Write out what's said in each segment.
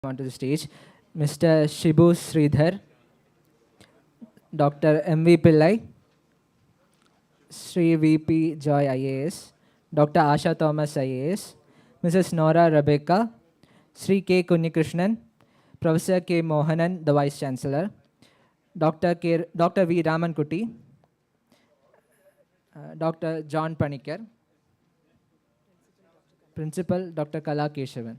onto the stage, Mr. Shibu Sridhar, Dr. M.V. Pillai, Sri V.P. Joy IAS, Dr. Asha Thomas IAS, Mrs. Nora Rebecca, Sri K. Kunhikrishnan, Professor K. Mohanan, the Vice Chancellor, Dr. V. Ramankutty, Dr. John Panikar, Principal Dr. Kala Keshavan.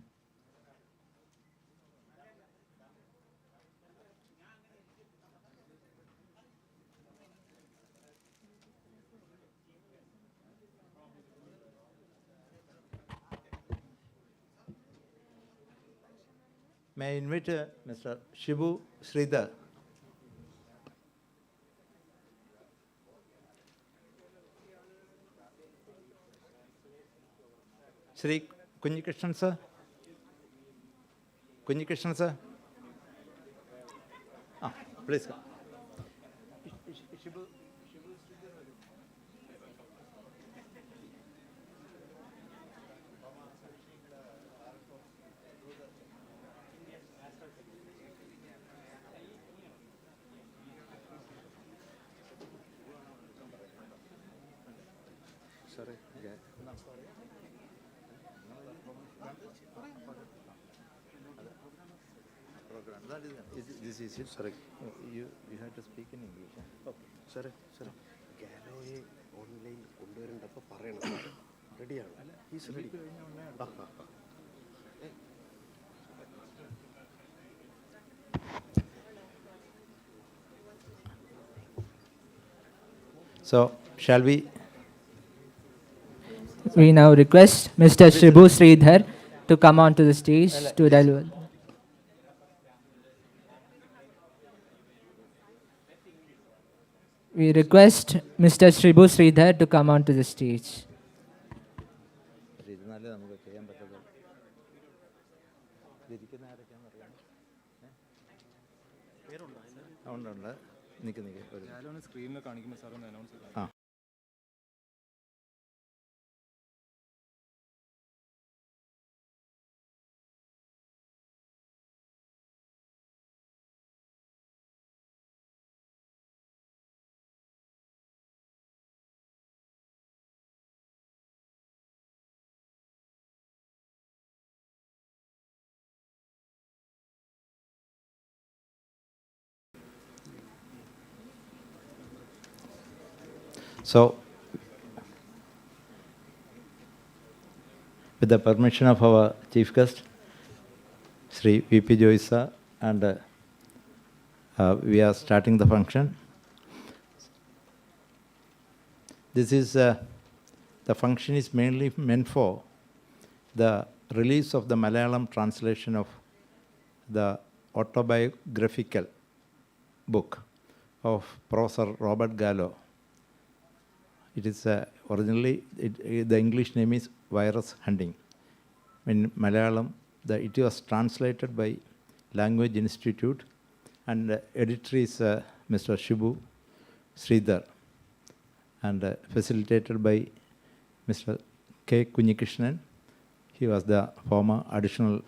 May I invite Mr. Shibu Sridhar? Sri Kunhikrishnan sir? Kunhikrishnan sir? Please come. Sorry. This is it. Sorry. You have to speak in English. Okay. Sorry. Gallo online കൊണ്ടുവരേണ്ടപ്പോൾ പറയണം. റെഡിയാണ്. Is ready. So, shall we? We now request Mr. Shibu Sridhar to come onto the stage to deliver. We request Mr. Shibu Sridhar to come onto the stage. So, with the permission of our chief guest, Sri V.P. Joy sir, and we are starting the function. This is the function is mainly meant for the release of the Malayalam translation of the autobiographical book of Professor Robert Gallo. It is originally, the English name is Virus Hunting. In Malayalam, it was translated by Language Institute, and editor is Mr. Shibu Sridhar, and facilitated by Mr. K. Kunhikrishnan. He was the former additional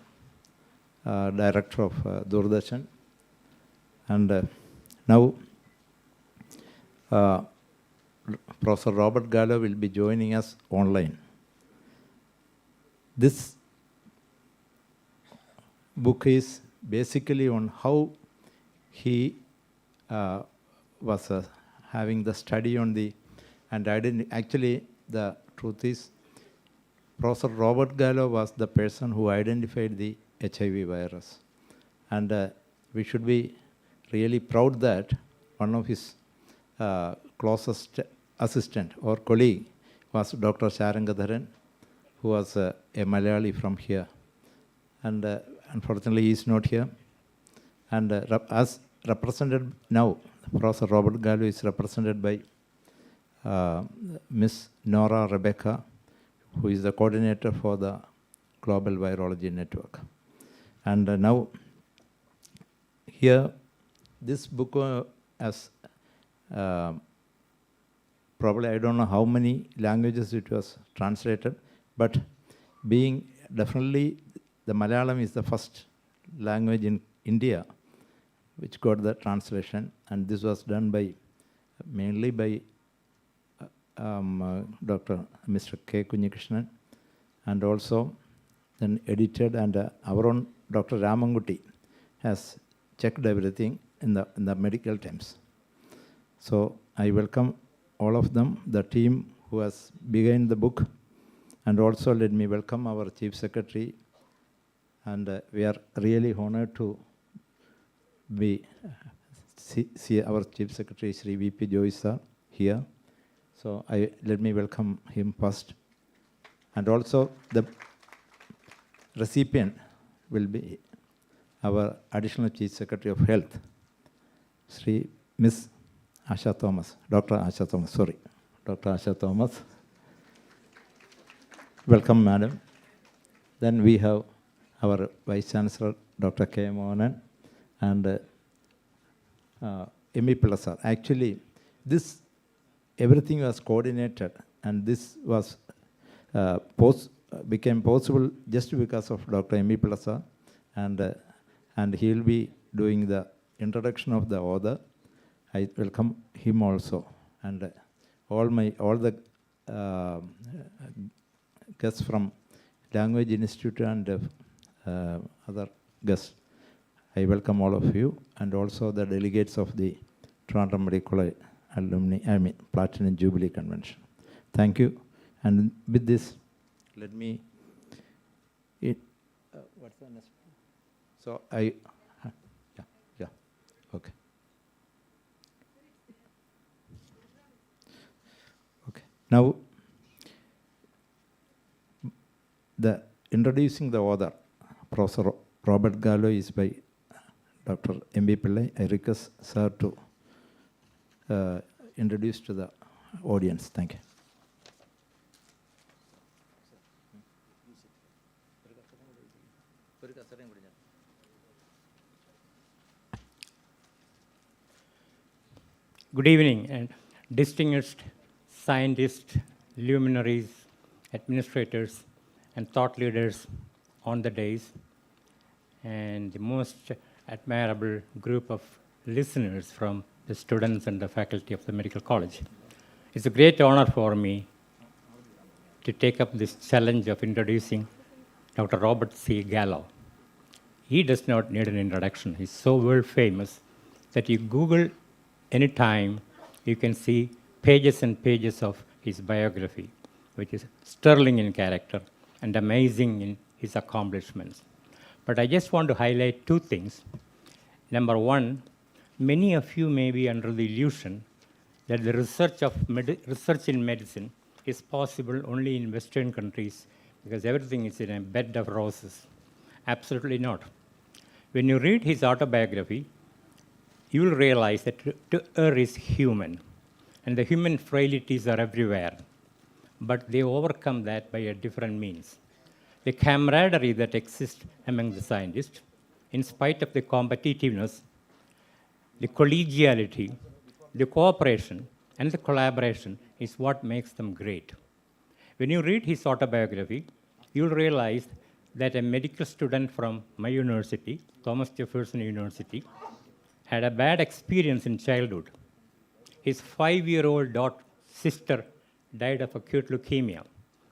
director of Doordarshan, and now Professor Robert Gallo will be joining us online. This book is basically on how he was having the study on the, and actually the truth is Professor Robert Gallo was the person who identified the HIV virus, and we should be really proud that one of his closest assistant or colleague was Dr. Sharangadharan, who was a Malayali from here, and unfortunately he is not here. And as represented now, Professor Robert Gallo is represented by Miss Nora Rebecca, who is the coordinator for the Global Virology Network. And now here, this book has probably, I don't know how many languages it was translated, but being definitely the Malayalam is the first language in India, which got the translation, and this was done by mainly by Dr. Mr. K. Kunhikrishnan, and also then edited, and our own Dr. Ramankutty has checked everything in the medical terms. So I welcome all of them, the team who has begun the book, and also let me welcome our Chief Secretary, and we are really honored to see our Chief Secretary, Sri V.P. Joyce here. So let me welcome him first. And also the recipient will be our Additional Chief Secretary of Health, Miss Asha Thomas, Dr. Asha Thomas, sorry, Dr. Asha Thomas. Welcome, madam. Then we have our Vice Chancellor, Dr. K. Mohanan, and M.E. Pillai. Actually, everything was coordinated, and this was became possible just because of Dr. M.E. Pillai, and he will be doing the introduction of the author. I welcome him also, and all the guests from Language Institute and other guests. I welcome all of you, and also the delegates of the Toronto Medical College alumni, Platinum Jubilee Convention. Thank you. And with this, let me. What's the next? So okay. Okay. Now, introducing the author, Professor Robert Gallo, is by Dr. M.B. Pillai. I request sir to introduce to the audience. Thank you. Good evening, and distinguished scientists, luminaries, administrators, and thought leaders on the days, and the most admirable group of listeners from the students and the faculty of the medical college. It's a great honor for me to take up this challenge of introducing Dr. Robert C. Gallo. He does not need an introduction. He's so world famous that you Google anytime, you can see pages and pages of his biography, which is sterling in character and amazing in his accomplishments. But I just want to highlight two things. Number one, many of you may be under the illusion that the research in medicine is possible only in Western countries because everything is in a bed of roses. Absolutely not. When you read his autobiography, you will realize that to err is human, and the human frailties are everywhere. But they overcome that by a different means. The camaraderie that exists among the scientists, in spite of the competitiveness, the collegiality, the cooperation, and the collaboration is what makes them great. When you read his autobiography, you'll realize that a medical student from my university, Thomas Jefferson University, had a bad experience in childhood. His 5-year-old sister died of acute leukemia.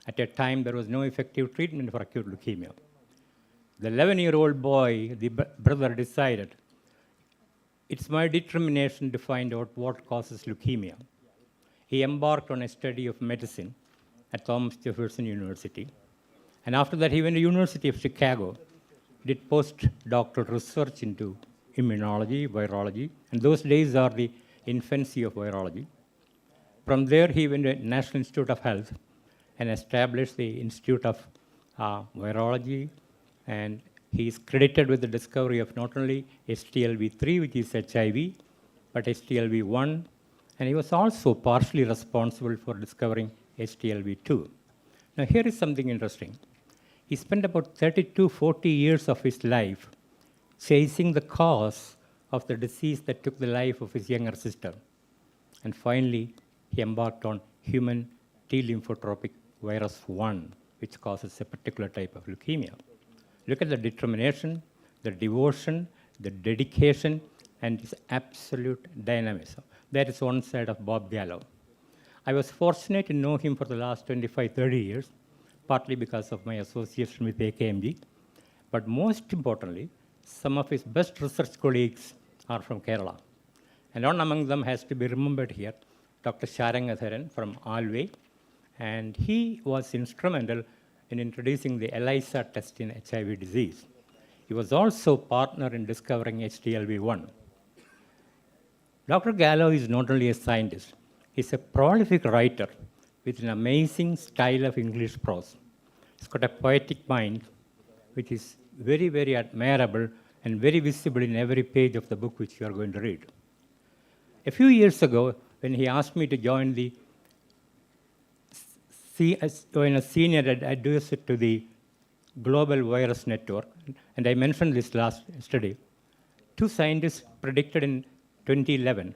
At a time, there was no effective treatment for acute leukemia. The 11-year-old boy, the brother, decided, it's my determination to find out what causes leukemia. He embarked on a study of medicine at Thomas Jefferson University. And after that, he went to University of Chicago, did postdoctoral research into immunology, virology, and those days are the infancy of virology. From there, he went to National Institute of Health and established the Institute of Virology, and he is credited with the discovery of not only HTLV3, which is HIV, but HTLV1, and he was also partially responsible for discovering HTLV2. Now, here is something interesting. He spent about 40 years of his life chasing the cause of the disease that took the life of his younger sister. And finally, he embarked on human T lymphotropic virus 1, which causes a particular type of leukemia. Look at the determination, the devotion, the dedication, and his absolute dynamism. That is one side of Bob Gallo. I was fortunate to know him for the last 25-30 years, partly because of my association with AKMG. But most importantly, some of his best research colleagues are from Kerala. And one among them has to be remembered here, Dr. Sharangatharan from Alway. And he was instrumental in introducing the ELISA test in HIV disease. He was also partner in discovering HTLV-1. Dr. Gallo is not only a scientist, he's a prolific writer with an amazing style of English prose. He's got a poetic mind, which is very, very admirable and very visible in every page of the book which you are going to read. A few years ago, when he asked me to join the senior advisor to the Global Virus Network, and I mentioned this yesterday, two scientists predicted in 2011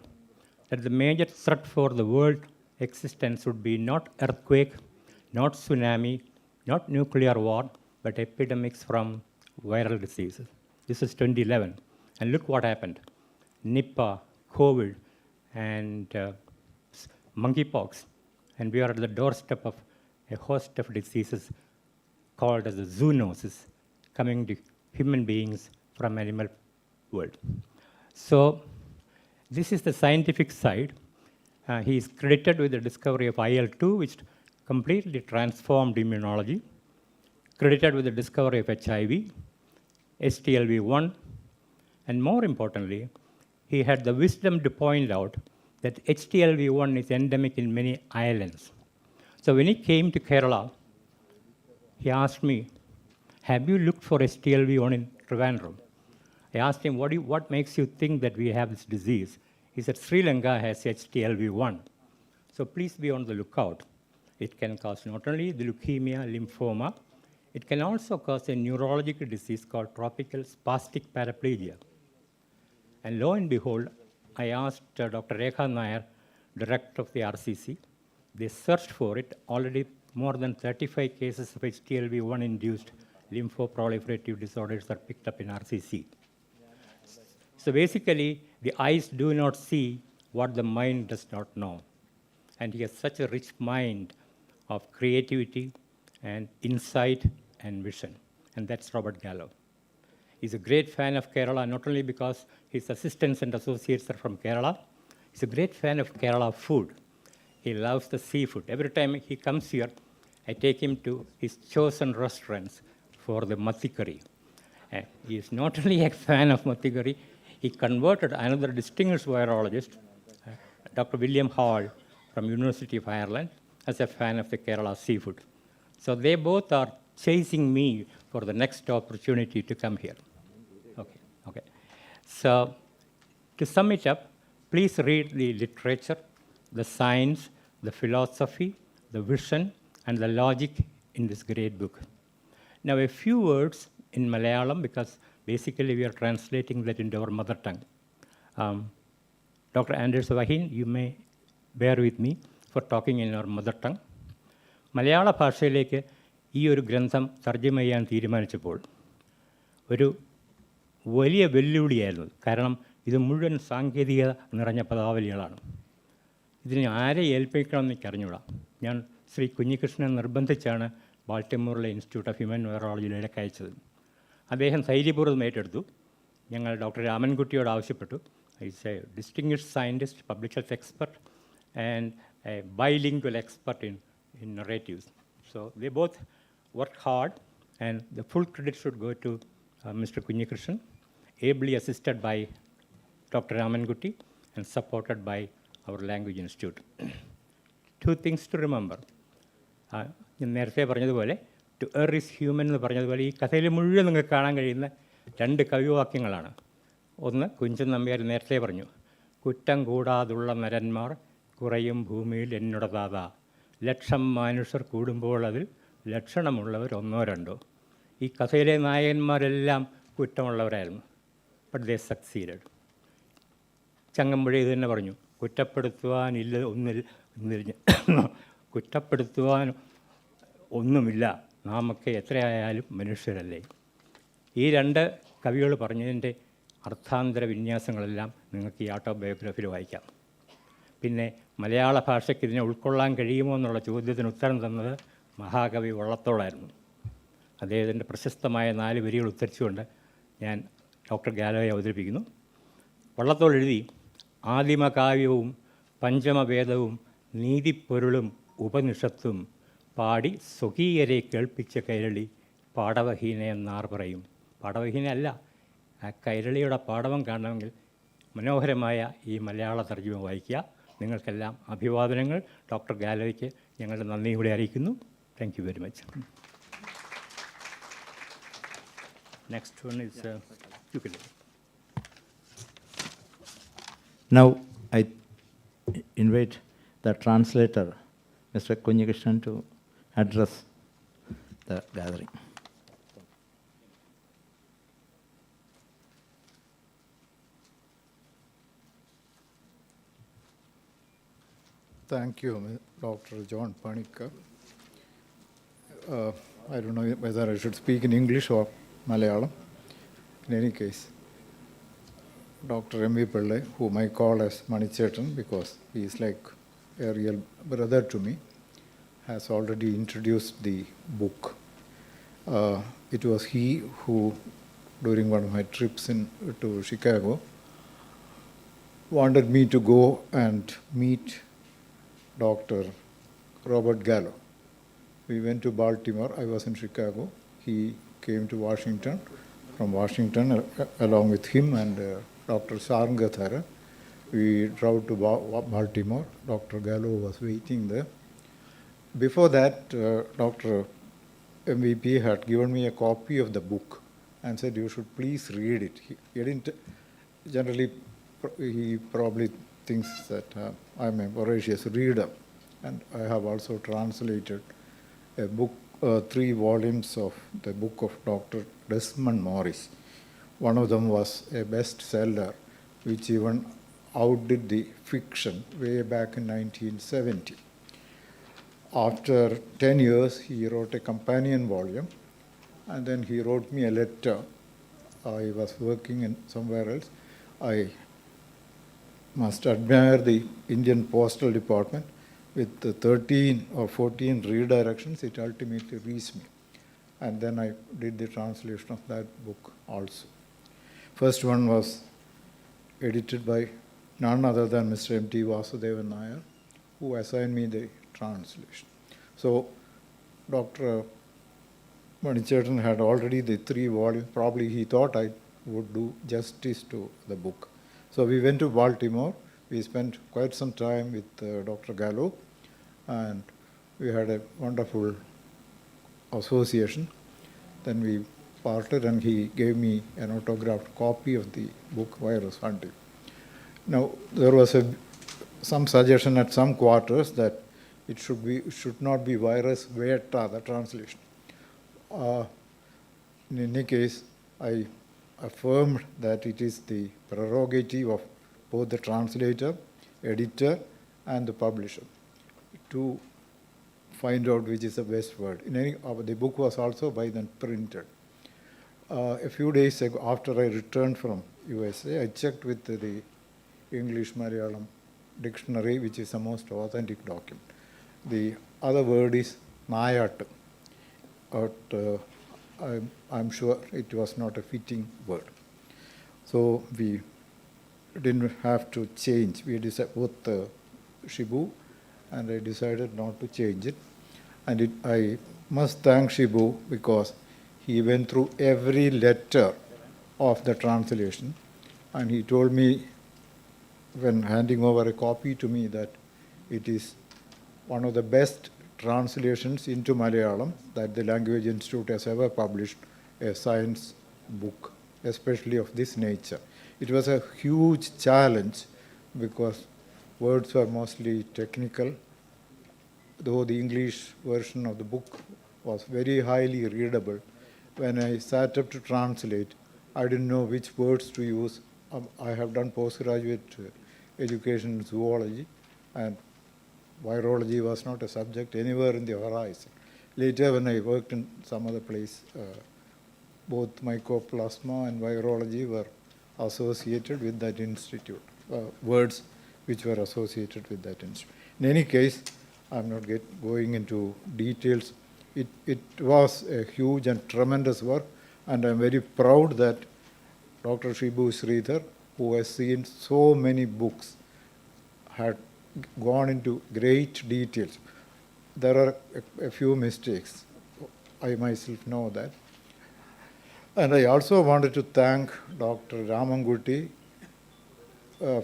that the major threat for the world existence would be not earthquake, not tsunami, not nuclear war, but epidemics from viral diseases. This is 2011. And look what happened. Nipah, COVID, and monkeypox. And we are at the doorstep of a host of diseases called as the zoonosis coming to human beings from animal world. So this is the scientific side. He is credited with the discovery of IL-2, which completely transformed immunology, credited with the discovery of HIV, HTLV-1, and more importantly, he had the wisdom to point out that HTLV-1 is endemic in many islands. So when he came to Kerala, he asked me, have you looked for HTLV-1 in Trivandrum? I asked him, what makes you think that we have this disease? He said, Sri Lanka has HTLV-1. So please be on the lookout. It can cause not only the leukemia, lymphoma, it can also cause a neurological disease called tropical spastic paraplegia. And lo and behold, I asked Dr. Rekha Nair, director of the RCC. They searched for it. Already more than 35 cases of HTLV-1-induced lymphoproliferative disorders are picked up in RCC. So basically, the eyes do not see what the mind does not know. And he has such a rich mind of creativity and insight and vision. And that's Robert Gallo. He's a great fan of Kerala, not only because his assistants and associates are from Kerala, he's a great fan of Kerala food. He loves the seafood. Every time he comes here, I take him to his chosen restaurants for the matti curry. He is not only a fan of matti curry, he converted another distinguished virologist, Dr. William Hall from University of Ireland, as a fan of the Kerala seafood. So they both are chasing me for the next opportunity to come here. Okay. So to sum it up, please read the literature, the science, the philosophy, the vision, and the logic in this great book. Now a few words in Malayalam, because basically we are translating that into our mother tongue. Dr. Anders Vahin, you may bear with me for talking in our mother tongue. മലയാള ഭാഷയിലേക്ക് ഈ ഒരു ഗ്രന്ഥം തർജ്ജമ ചെയ്യാൻ തീരുമാനിച്ചപ്പോൾ ഒരു വലിയ വെല്ലുവിളിയായിരുന്നു. കാരണം ഇത് മുഴുവൻ സാങ്കേതികത നിറഞ്ഞ പദാവലികളാണ്. ഇതിനെ ആരെ ഏൽപ്പിക്കണമെന്ന് എനിക്ക് അറിഞ്ഞൂടാ. ഞാൻ ശ്രീ കുഞ്ഞികൃഷ്ണൻ നിർബന്ധിച്ചാണ് ബാൾട്ടിമോറിലെ ഇൻസ്റ്റിറ്റ്യൂട്ട് ഓഫ് ഹ്യൂമൻ വൈറോളജിയിലേക്ക് അയച്ചത്. അദ്ദേഹം ധൈര്യപൂർവ്വം ഏറ്റെടുത്തു. ഞങ്ങൾ ഡോക്ടർ രാമൻകുട്ടിയോട് ആവശ്യപ്പെട്ടു. Is a distinguished scientist, public health expert and a bilingual expert in narratives. So they both worked hard, and the full credit should go to Mr. Kunhikrishnan, ably assisted by Dr. Ramankutty and supported by our language institute. Two things to remember. ഞാൻ നേരത്തെ പറഞ്ഞതുപോലെ to er is human എന്ന് പറഞ്ഞതുപോലെ ഈ കഥയിൽ മുഴുവൻ നിങ്ങൾക്ക് കാണാൻ കഴിയുന്ന രണ്ട് കവിവാക്യങ്ങളാണ്. ഒന്ന് കുഞ്ചൻ നമ്പ്യാർ നേരത്തെ പറഞ്ഞു, കുറ്റം കൂടാതുള്ള നരന്മാർ കുറയും ഭൂമിയിൽ എന്നോട് ദാതാ, ലക്ഷം മനുഷ്യർ കൂടുമ്പോൾ അതിൽ ലക്ഷണമുള്ളവർ ഒന്നോ രണ്ടോ. ഈ കഥയിലെ നായകന്മാരെല്ലാം കുറ്റമുള്ളവരായിരുന്നു. But they succeeded. ചങ്ങമ്പുഴ ഇത് തന്നെ പറഞ്ഞു, കുറ്റപ്പെടുത്തുവാനില്ല കുറ്റപ്പെടുത്തുവാൻ ഒന്നുമില്ല, നാമൊക്കെ എത്രയായാലും മനുഷ്യരല്ലേ. ഈ രണ്ട് കവികൾ പറഞ്ഞതിൻ്റെ അർത്ഥാന്തര വിന്യാസങ്ങളെല്ലാം നിങ്ങൾക്ക് ഈ ഓട്ടോബയോഗ്രഫിയിൽ വായിക്കാം. പിന്നെ മലയാള ഭാഷയ്ക്ക് ഇതിനെ ഉൾക്കൊള്ളാൻ കഴിയുമോ എന്നുള്ള ചോദ്യത്തിന് ഉത്തരം തന്നത് മഹാകവി വള്ളത്തോളായിരുന്നു. അദ്ദേഹത്തിൻ്റെ പ്രശസ്തമായ 4 വരികൾ ഉദ്ധരിച്ചുകൊണ്ട് ഞാൻ ഡോക്ടർ ഗാലോയെ അവതരിപ്പിക്കുന്നു. വള്ളത്തോൾ എഴുതി, ആദിമകാവ്യവും പഞ്ചമവേദവും നീതിപ്പൊരുളും ഉപനിഷത്തും പാടി സ്വകീയരെ കേൾപ്പിച്ച കൈരളി പാടവഹീനയെന്നാർ പറയും. പാടവഹീന അല്ല, ആ കൈരളിയുടെ പാടവം കാണണമെങ്കിൽ മനോഹരമായ ഈ മലയാള തർജ്ജിമ വായിക്കുക. നിങ്ങൾക്കെല്ലാം അഭിവാദനങ്ങൾ. ഡോക്ടർ ഗാലോയ്ക്ക് ഞങ്ങളുടെ നന്ദി കൂടി അറിയിക്കുന്നു. Thank you very much. Next one is Jubilee. Now I invite the translator, Mr. Kunhikrishnan, to address the gathering. Thank you, Dr. John Panikar. I don't know whether I should speak in English or Malayalam. In any case, Dr. M.V. Pillai, whom I call as Manichetan because he is like a real brother to me, has already introduced the book. It was he who, during one of my trips to Chicago, wanted me to go and meet Dr. Robert Gallo. We went to Baltimore. I was in Chicago. He came to Washington. From Washington, along with him and Dr. Sarngathara, we drove to Baltimore. Dr. Gallo was waiting there. Before that, Dr. MVP had given me a copy of the book and said, you should please read it. He didn't generally, he probably thinks that I'm a voracious reader. And I have also translated a book, 3 volumes of the book of Dr. Desmond Morris. One of them was a bestseller, which even outdid the fiction way back in 1970. After 10 years, he wrote a companion volume, and then he wrote me a letter. I was working in somewhere else. I must admire the Indian Postal Department. With the 13 or 14 redirections, it ultimately reached me. And then I did the translation of that book also. First one was edited by none other than Mr. M.T. Vasudevan Nair, who assigned me the translation. So Dr. Manichetan had already the 3 volumes. Probably he thought I would do justice to the book. So we went to Baltimore. We spent quite some time with Dr. Gallo, and we had a wonderful association. Then we parted, and he gave me an autographed copy of the book Virus Hunting. Now, there was some suggestion at some quarters that it should not be Virus Veta, the translation. In any case, I affirmed that it is the prerogative of both the translator, editor, and the publisher to find out which is the best word. The book was also by then printed. A few days ago, after I returned from USA, I checked with the English Malayalam dictionary, which is the most authentic document. The other word is Nayat, but I'm sure it was not a fitting word. So we didn't have to change. We decided both Shibu, and I decided not to change it. And I must thank Shibu because he went through every letter of the translation, and he told me when handing over a copy to me that it is one of the best translations into Malayalam that the Language Institute has ever published, a science book, especially of this nature. It was a huge challenge because words were mostly technical, though the English version of the book was very highly readable. When I sat up to translate, I didn't know which words to use. I have done postgraduate education in zoology, and virology was not a subject anywhere in the horizon. Later, when I worked in some other place, both mycoplasma and virology were associated with that institute, words which were associated with that institute. In any case, I'm not going into details. It was a huge and tremendous work, and I'm very proud that Dr. Shibu Sridhar, who has seen so many books, had gone into great details. There are a few mistakes. I myself know that. And I also wanted to thank Dr. Ramankutty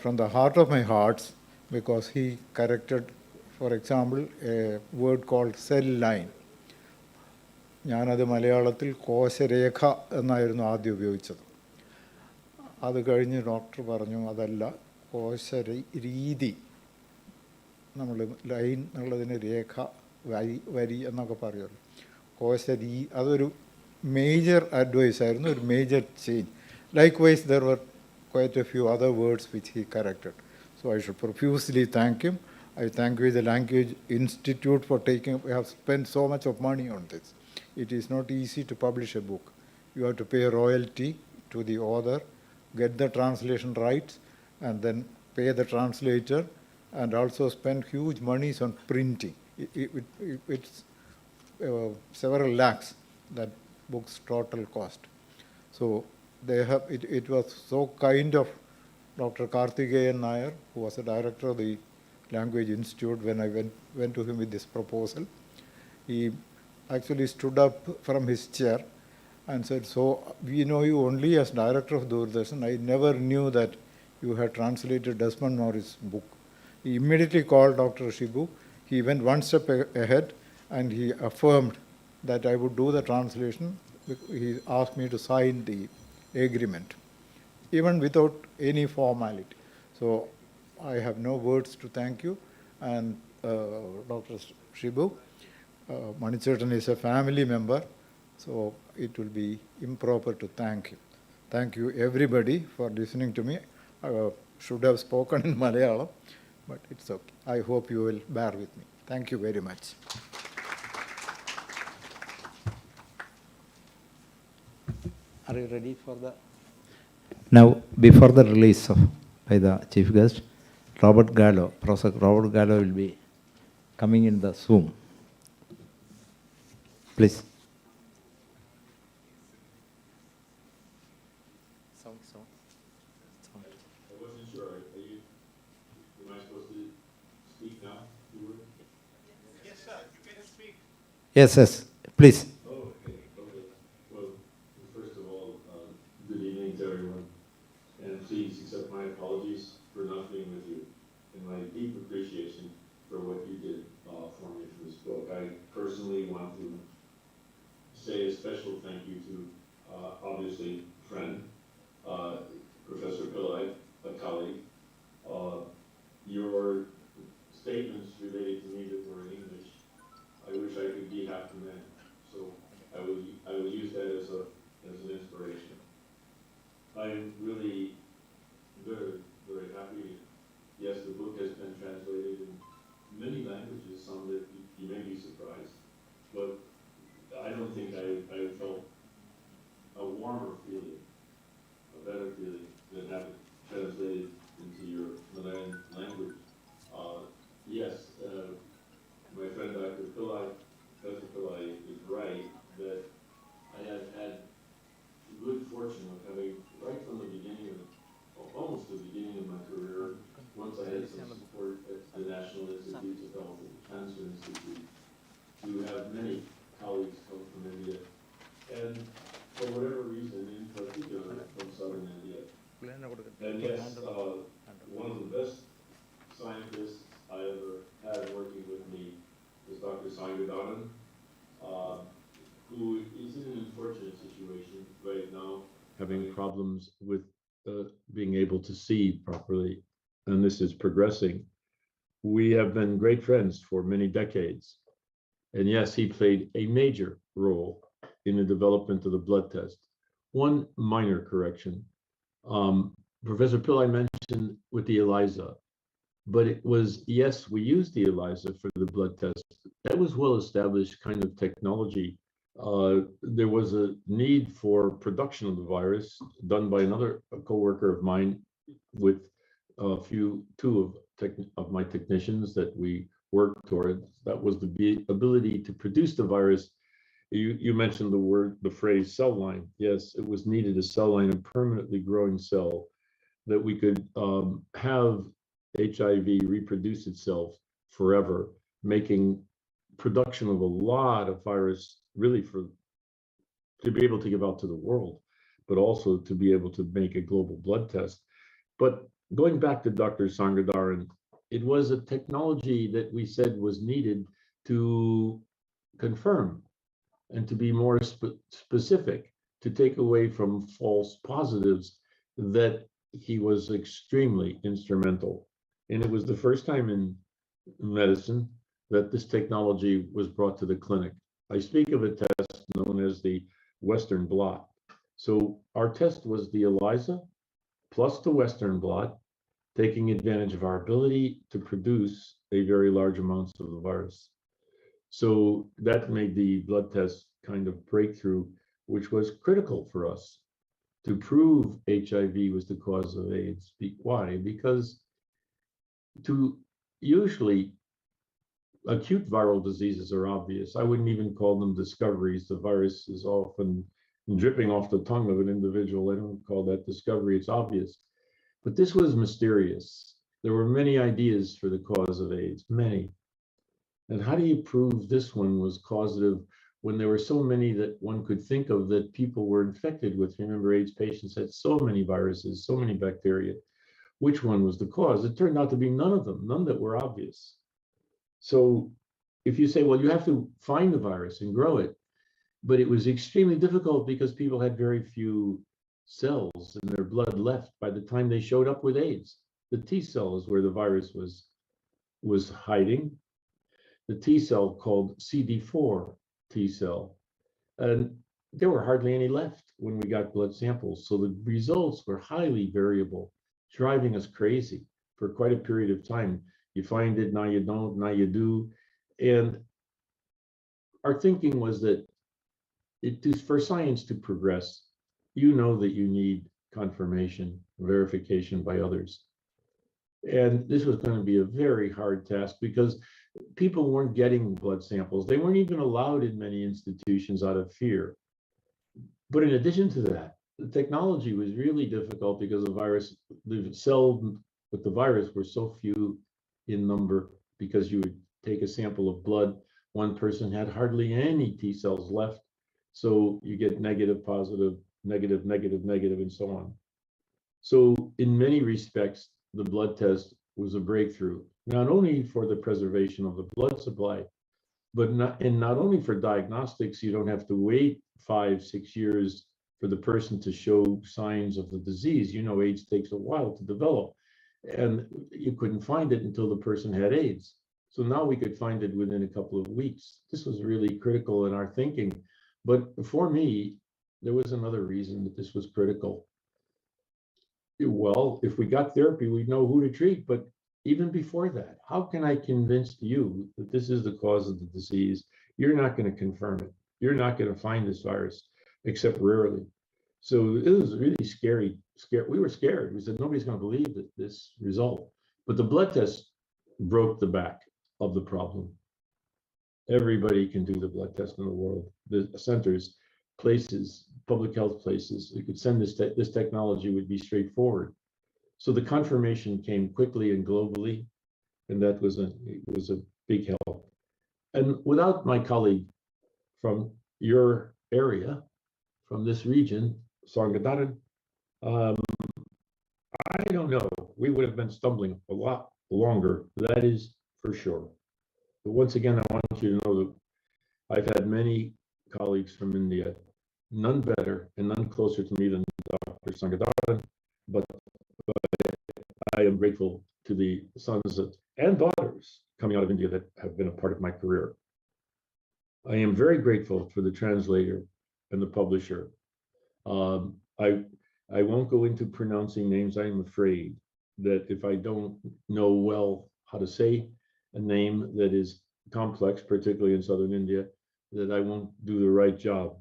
from the heart of my hearts, because he corrected, for example, a word called cell line. ഞാനത് മലയാളത്തിൽ കോശരേഖ എന്നായിരുന്നു ആദ്യം ഉപയോഗിച്ചത്. അത് കഴിഞ്ഞ് doctor പറഞ്ഞു അതല്ല, കോശരീതി. നമ്മൾ ലൈൻ എന്നുള്ളതിന് രേഖ, വരി എന്നൊക്കെ പറയുമല്ലോ. അതൊരു മേജർ അഡ്വൈസ് ആയിരുന്നു, ഒരു major change. Likewise, there were quite a few other words which he corrected. So I should profusely thank him. I thank you, the Language Institute, for taking. We have spent so much of money on this. It is not easy to publish a book. You have to pay royalty to the author, get the translation rights, and then pay the translator, and also spend huge monies on printing. It's several lakhs that book's total cost. So they have it was so kind of Dr. Karthikeyan Nair, who was the director of the Language Institute, when I went to him with this proposal. He actually stood up from his chair and said, so we know you only as director of Doordarshan. I never knew that you had translated Desmond Morris' book. He immediately called Dr. Shibu. He went one step ahead and he affirmed that I would do the translation. He asked me to sign the agreement, even without any formality. So I have no words to thank you. And Dr. Shibu, Manichetan is a family member, so it will be improper to thank him. Thank you everybody for listening to me. I should have spoken in Malayalam, but it's okay. I hope you will bear with me. Thank you very much. Are you ready for the... Now, before the release by the chief guest, Professor Robert Gallo will be coming in the Zoom. Please. Sound. I wasn't sure. Am I supposed to speak now? Yes, sir. You can speak. Yes. Please. Okay. Well, first of all, good evening to everyone. And please accept my apologies for not being with you, and my deep appreciation for what you did for me for this book. I personally want to say a special thank you to, obviously, friend, Professor Pillai, a colleague. Your statements related to me that were in English, I wish I could be half the man. So I will use that as an inspiration. I'm really very, very happy. Yes, the book has been translated in many languages, some that you may be surprised, but I don't think I felt a warmer feeling, a better feeling than have it translated into your Malayan language. Yes, my friend Dr. Pillai is right that I have had good fortune of having, right from the beginning almost the beginning of my career, once I had some support at the National Institutes of Health and Cancer Institute, to have many colleagues come from India, and for whatever reason, in particular from southern India. And yes, one of the best scientists I ever had working with me was Dr. Sangadanand, who is in an unfortunate situation right now, having problems with being able to see properly, and this is progressing. We have been great friends for many decades. And yes, he played a major role in the development of the blood test. One minor correction. Professor Pillai mentioned with the ELISA, but it was, yes, we used the ELISA for the blood test. That was well-established kind of technology there was a need for production of the virus done by another coworker of mine with two of my technicians that we worked toward. That was the ability to produce the virus. You mentioned the phrase cell line. Yes, it was needed, a cell line, a permanently growing cell, that we could have HIV reproduce itself forever, making production of a lot of virus really to be able to give out to the world, but also to be able to make a global blood test. But going back to Dr. Sangadaran, it was a technology that we said was needed to confirm and to be more specific, to take away from false positives, that he was extremely instrumental. And it was the first time in medicine that this technology was brought to the clinic. I speak of a test known as the Western Blot. So our test was the ELISA plus the Western Blot, taking advantage of our ability to produce a very large amounts of the virus. So that made the blood test kind of breakthrough, which was critical for us to prove HIV was the cause of AIDS. Why? Because usually acute viral diseases are obvious. I wouldn't even call them discoveries. The virus is often dripping off the tongue of an individual. I don't call that discovery, it's obvious. But this was mysterious. There were many ideas for the cause of AIDS, many. And how do you prove this one was causative when there were so many that one could think of that people were infected with? Remember, AIDS patients had so many viruses, so many bacteria. Which one was the cause? It turned out to be none of them, none that were obvious. So if you say, well, you have to find the virus and grow it, but it was extremely difficult because people had very few cells in their blood left by the time they showed up with AIDS. The T cell is where the virus was hiding. The T cell called CD4 T cell. And there were hardly any left when we got blood samples. So the results were highly variable, driving us crazy for quite a period of time. You find it, now you don't, now you do. And our thinking was that for science to progress, you know that you need confirmation, verification by others. And this was going to be a very hard task because people weren't getting blood samples. They weren't even allowed in many institutions out of fear. But in addition to that, the technology was really difficult because the cells with the virus were so few in number, because you would take a sample of blood, one person had hardly any T cells left. So you get negative, positive, negative, negative, negative, and so on. So in many respects, the blood test was a breakthrough, not only for the preservation of the blood supply, but not only for diagnostics. You don't have to wait 5-6 years for the person to show signs of the disease. You know, AIDS takes a while to develop, and you couldn't find it until the person had AIDS. So now we could find it within a couple of weeks. This was really critical in our thinking. But for me, there was another reason that this was critical. Well, if we got therapy, we'd know who to treat. But even before that, how can I convince you that this is the cause of the disease? You're not going to confirm it. You're not going to find this virus, except rarely. So it was really scary. We were scared. We said, nobody's going to believe this result. But the blood test broke the back of the problem. Everybody can do the blood test in the world. The centers, places, public health places, you could send this technology would be straightforward. So the confirmation came quickly and globally, and that was a big help. And without my colleague from your area, from this region, Sangadaran, I don't know, we would have been stumbling a lot longer, that is for sure. But once again, I want you to know that I've had many colleagues from India, none better and none closer to me than Dr. Sangadaran, but I am grateful to the sons and daughters coming out of India that have been a part of my career. I am very grateful for the translator and the publisher. I won't go into pronouncing names. I am afraid that if I don't know well how to say a name that is complex, particularly in Southern India, that I won't do the right job.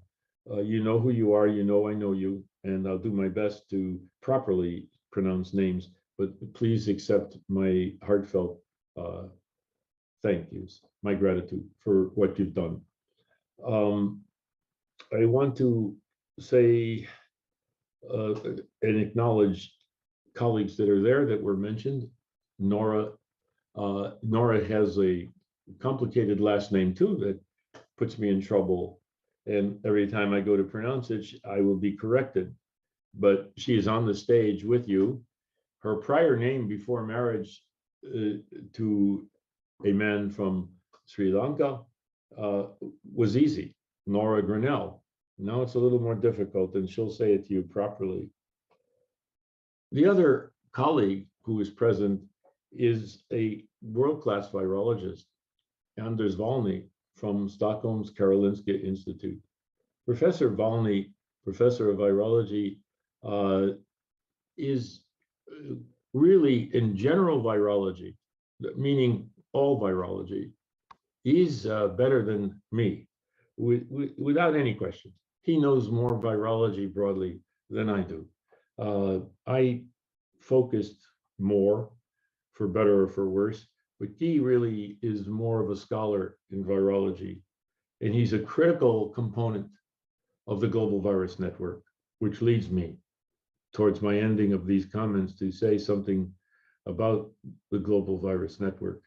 You know who you are, you know I know you, and I'll do my best to properly pronounce names, but please accept my heartfelt thank yous, my gratitude for what you've done. I want to say and acknowledge colleagues that are there that were mentioned. Nora has a complicated last name too that puts me in trouble. And every time I go to pronounce it, I will be corrected. But she is on the stage with you. Her prior name before marriage to a man from Sri Lanka was easy, Nora Grinnell. Now it's a little more difficult, and she'll say it to you properly. The other colleague who is present is a world-class virologist, Anders Volney from Stockholm's Karolinska Institute. Professor Volney, professor of virology, is really in general virology, meaning all virology, he's better than me, without any question. He knows more virology broadly than I do. I focused more, for better or for worse, but he really is more of a scholar in virology. And he's a critical component of the Global Virus Network, which leads me towards my ending of these comments to say something about the Global Virus Network.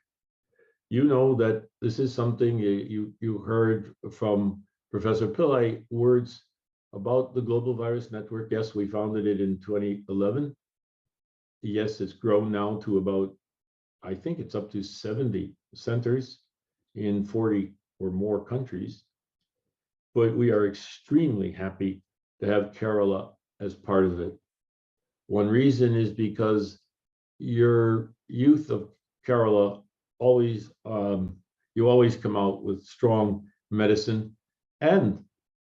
You know that this is something you heard from Professor Pillai, words about the Global Virus Network. Yes, we founded it in 2011. Yes, it's grown now to about, I think it's up to 70 centers in 40 or more countries. But we are extremely happy to have Kerala as part of it. One reason is because your youth of Kerala always, you always come out with strong medicine and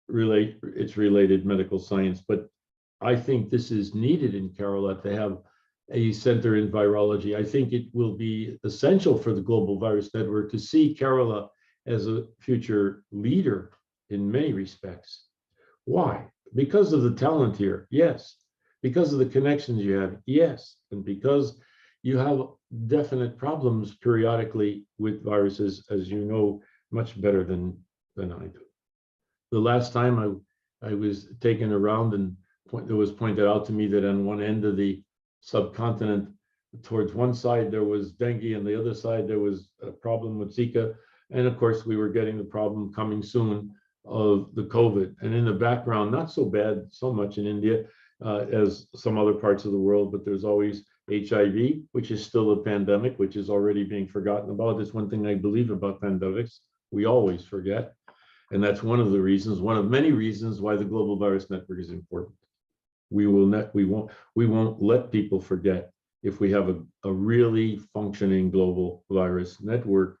its related medical science. But I think this is needed in Kerala to have a center in virology. I think it will be essential for the Global Virus Network to see Kerala as a future leader in many respects. Why? Because of the talent here, yes. Because of the connections you have, yes. And because you have definite problems periodically with viruses, as you know much better than I do. The last time I was taken around and it was pointed out to me that on one end of the subcontinent, towards one side there was dengue, and the other side there was a problem with Zika. And of course, we were getting the problem coming soon of the COVID. And in the background, not so bad, so much in India as some other parts of the world, but there's always HIV, which is still a pandemic, which is already being forgotten about. That's one thing I believe about pandemics. We always forget. And that's one of the reasons, one of many reasons why the Global Virus Network is important. We won't let people forget if we have a really functioning global virus network.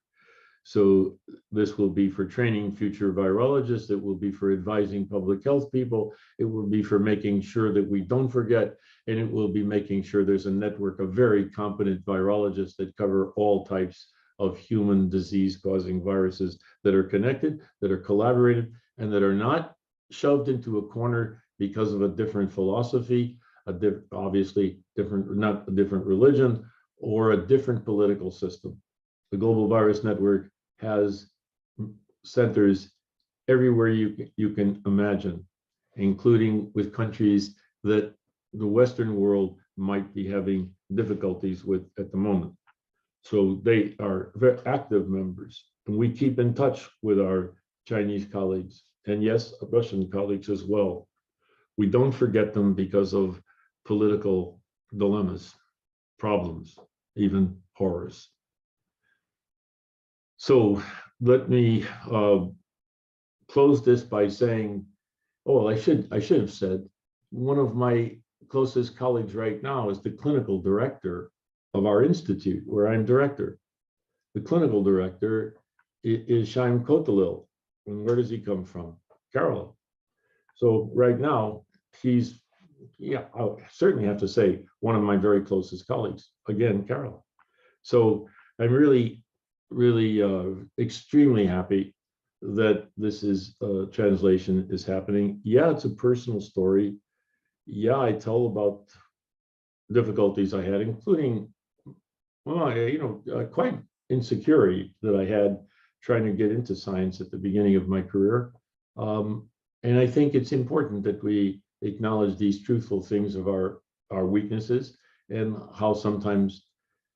So this will be for training future virologists. It will be for advising public health people. It will be for making sure that we don't forget. And it will be making sure there's a network of very competent virologists that cover all types of human disease-causing viruses that are connected, that are collaborated, and that are not shoved into a corner because of a different philosophy, obviously different, not a different religion, or a different political system. The Global Virus Network has centers everywhere you can imagine, including with countries that the Western world might be having difficulties with at the moment. So they are very active members, and we keep in touch with our Chinese colleagues, and yes, Russian colleagues as well. We don't forget them because of political dilemmas, problems, even horrors. So let me close this by saying, oh, I should have said, one of my closest colleagues right now is the clinical director of our institute, where I'm director. The clinical director is Shaim Kotalil. And where does he come from? Kerala. So right now, he's, yeah, I certainly have to say, one of my very closest colleagues, again, Kerala. So I'm really extremely happy that this is translation is happening. Yeah, it's a personal story. Yeah, I tell about difficulties I had, including, quite insecurity that I had trying to get into science at the beginning of my career. And I think it's important that we acknowledge these truthful things of our weaknesses, and how sometimes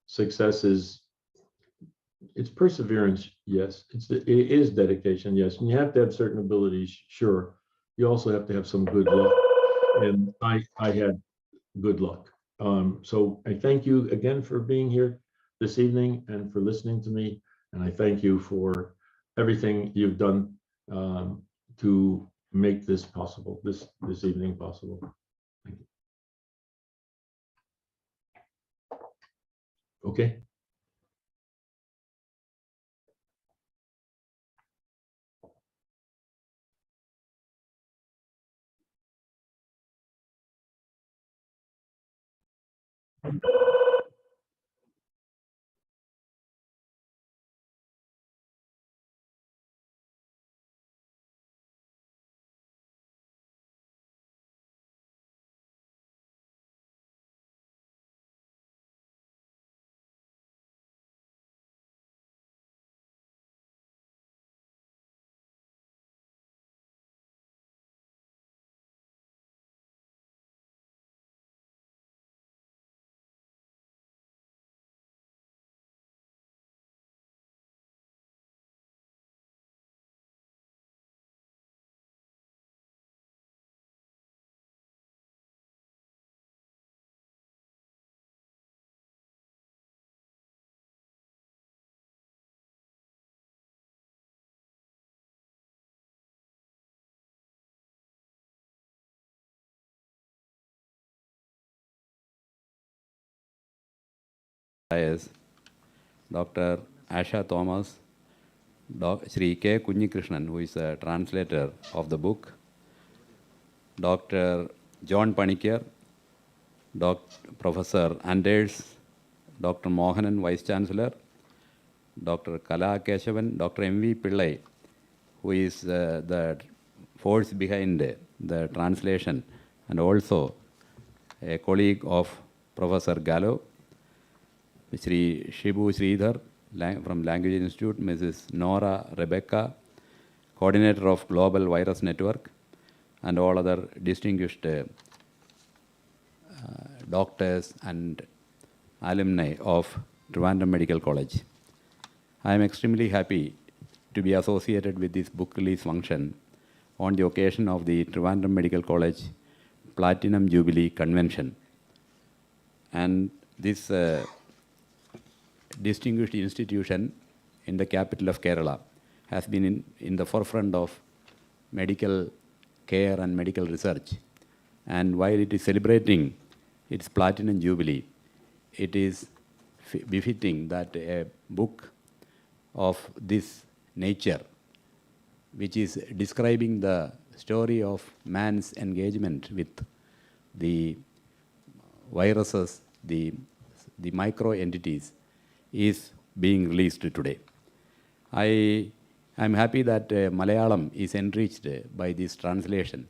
success is, it's perseverance, yes. It is dedication, yes. And you have to have certain abilities, sure. You also have to have some good luck. And I had good luck. So I thank you again for being here this evening and for listening to me. And I thank you for everything you've done to make this possible, this evening possible. Thank you. Okay. IAS, Dr. Asha Thomas, Sri K. Kunhikrishnan, who is a translator of the book, Dr. John Panikar, Professor Anders, Dr. Mohanan, Vice Chancellor, Dr. Kala Keshavan, Dr. M.V. Pillai, who is the force behind the translation, and also a colleague of Professor Gallo, Sri Shibu Sridhar from Language Institute, Mrs. Nora Rebecca, coordinator of Global Virus Network, and all other distinguished doctors and alumni of Trivandrum Medical College. I am extremely happy to be associated with this book release function on the occasion of the Trivandrum Medical College Platinum Jubilee Convention. And this distinguished institution in the capital of Kerala has been in the forefront of medical care and medical research. And while it is celebrating its Platinum Jubilee, it is befitting that a book of this nature, which is describing the story of man's engagement with the viruses, the micro entities, is being released today. I am happy that Malayalam is enriched by this translation.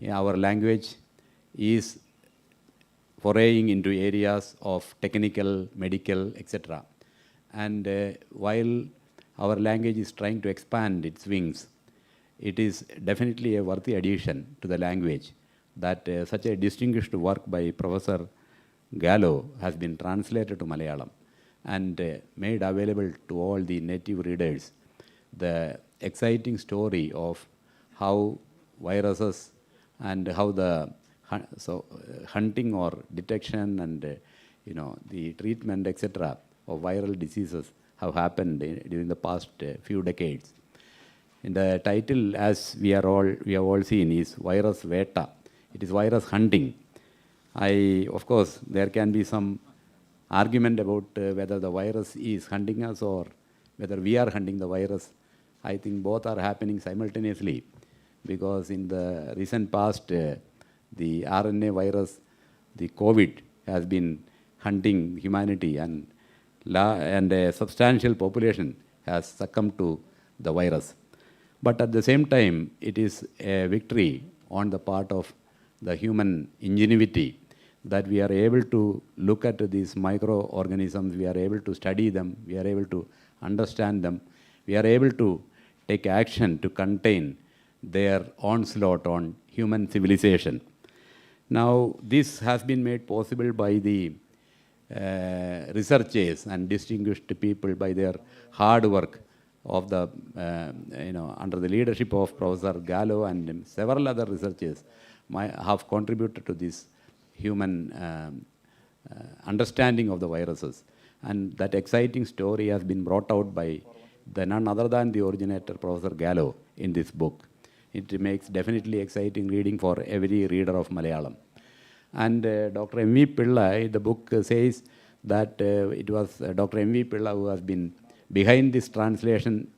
Our language is foraying into areas of technical, medical, etc. And while our language is trying to expand its wings, it is definitely a worthy addition to the language that such a distinguished work by Professor Gallo has been translated to Malayalam and made available to all the native readers the exciting story of how viruses and how the hunting or detection and the treatment, etc., of viral diseases have happened during the past few decades. In the title, as we have all seen, is Virus Veta. It is virus hunting. Of course, there can be some argument about whether the virus is hunting us or whether we are hunting the virus. I think both are happening simultaneously, because in the recent past, the RNA virus, the COVID, has been hunting humanity, and a substantial population has succumbed to the virus. But at the same time, it is a victory on the part of the human ingenuity that we are able to look at these microorganisms, we are able to study them, we are able to understand them, we are able to take action to contain their onslaught on human civilization. Now, this has been made possible by the researchers and distinguished people by their hard work of the, under the leadership of Professor Gallo and several other researchers have contributed to this human understanding of the viruses. And that exciting story has been brought out by none other than the originator, Professor Gallo, in this book. It makes definitely exciting reading for every reader of Malayalam. And Dr. M.V. Pillai, the book says that it was Dr. M.V. Pillai who has been behind this translation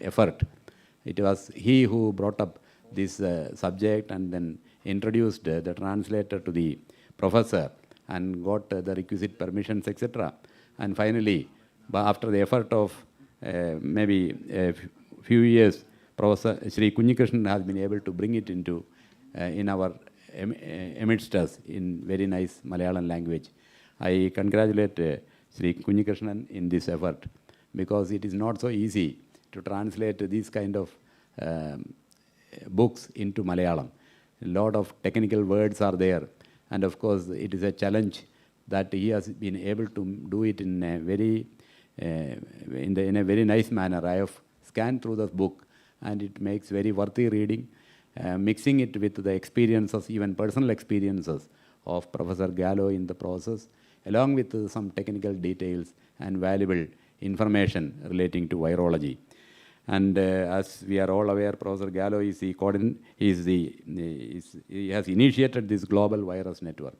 effort. It was he who brought up this subject and then introduced the translator to the professor and got the requisite permissions, etc. And finally, after the effort of maybe a few years, Professor Sri Kunhikrishnan has been able to bring it into in our amidst us in very nice Malayalam language. I congratulate Sri Kunhikrishnan in this effort, because it is not so easy to translate these kind of books into Malayalam. A lot of technical words are there, and of course it is a challenge that he has been able to do it in a very in a very nice manner. I have scanned through the book, and it makes very worthy reading, mixing it with the experiences, even personal experiences of Professor Gallo in the process, along with some technical details and valuable information relating to virology. And as we are all aware, Professor Gallo is he has initiated this global virus network.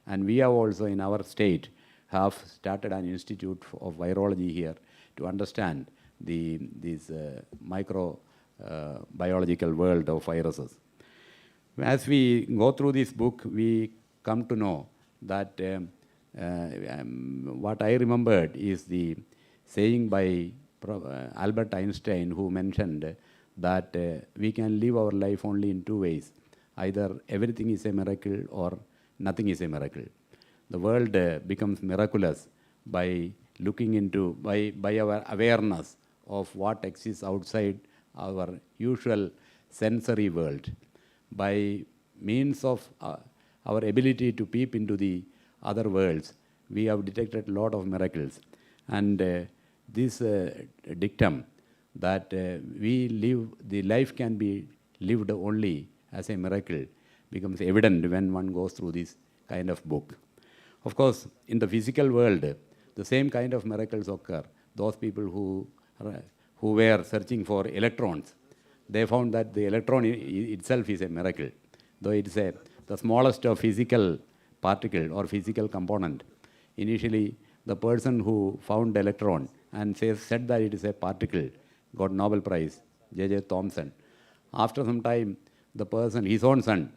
And we have also in our state have started an institute of virology here to understand this microbiological world of viruses. As we go through this book, we come to know that what I remembered is the saying by Albert Einstein, who mentioned that we can live our life only in two ways. Either everything is a miracle or nothing is a miracle. The world becomes miraculous by looking into, by our awareness of what exists outside our usual sensory world. By means of our ability to peep into the other worlds, we have detected a lot of miracles. And this dictum that the life can be lived only as a miracle becomes evident when one goes through this kind of book. Of course, in the physical world, the same kind of miracles occur. Those people who were searching for electrons, they found that the electron itself is a miracle, though it is the smallest of physical particle or physical component. Initially, the person who found the electron and said that it is a particle got Nobel Prize, J.J. Thomson. After some time, the person, his own son,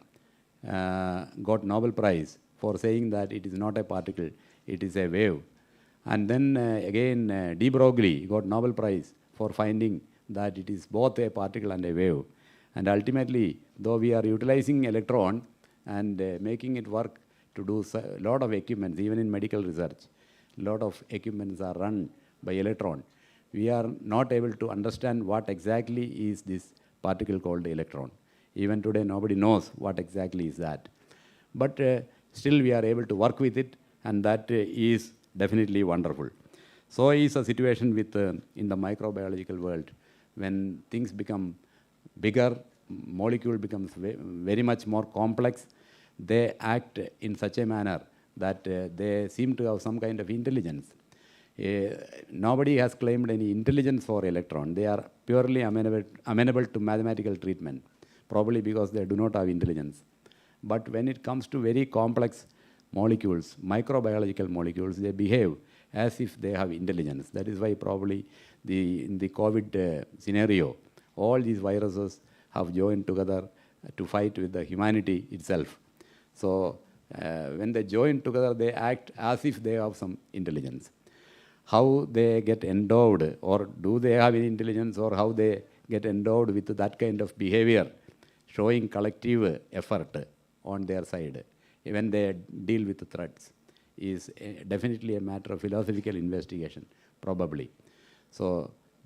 got Nobel Prize for saying that it is not a particle, it is a wave. And then again, de Broglie got Nobel Prize for finding that it is both a particle and a wave. And ultimately, though we are utilizing electron and making it work to do a lot of equipments, even in medical research, a lot of equipments are run by electron. We are not able to understand what exactly is this particle called electron. Even today, nobody knows what exactly is that. But still, we are able to work with it, and that is definitely wonderful. So is a situation with in the microbiological world. When things become bigger, molecule becomes very much more complex, they act in such a manner that they seem to have some kind of intelligence. Nobody has claimed any intelligence for electron. They are purely amenable to mathematical treatment, probably because they do not have intelligence. But when it comes to very complex molecules, microbiological molecules, they behave as if they have intelligence. That is why probably in the COVID scenario, all these viruses have joined together to fight with the humanity itself. So when they join together, they act as if they have some intelligence. How they get endowed, or do they have any intelligence, or how they get endowed with that kind of behavior, showing collective effort on their side when they deal with the threats, is definitely a matter of philosophical investigation, probably. So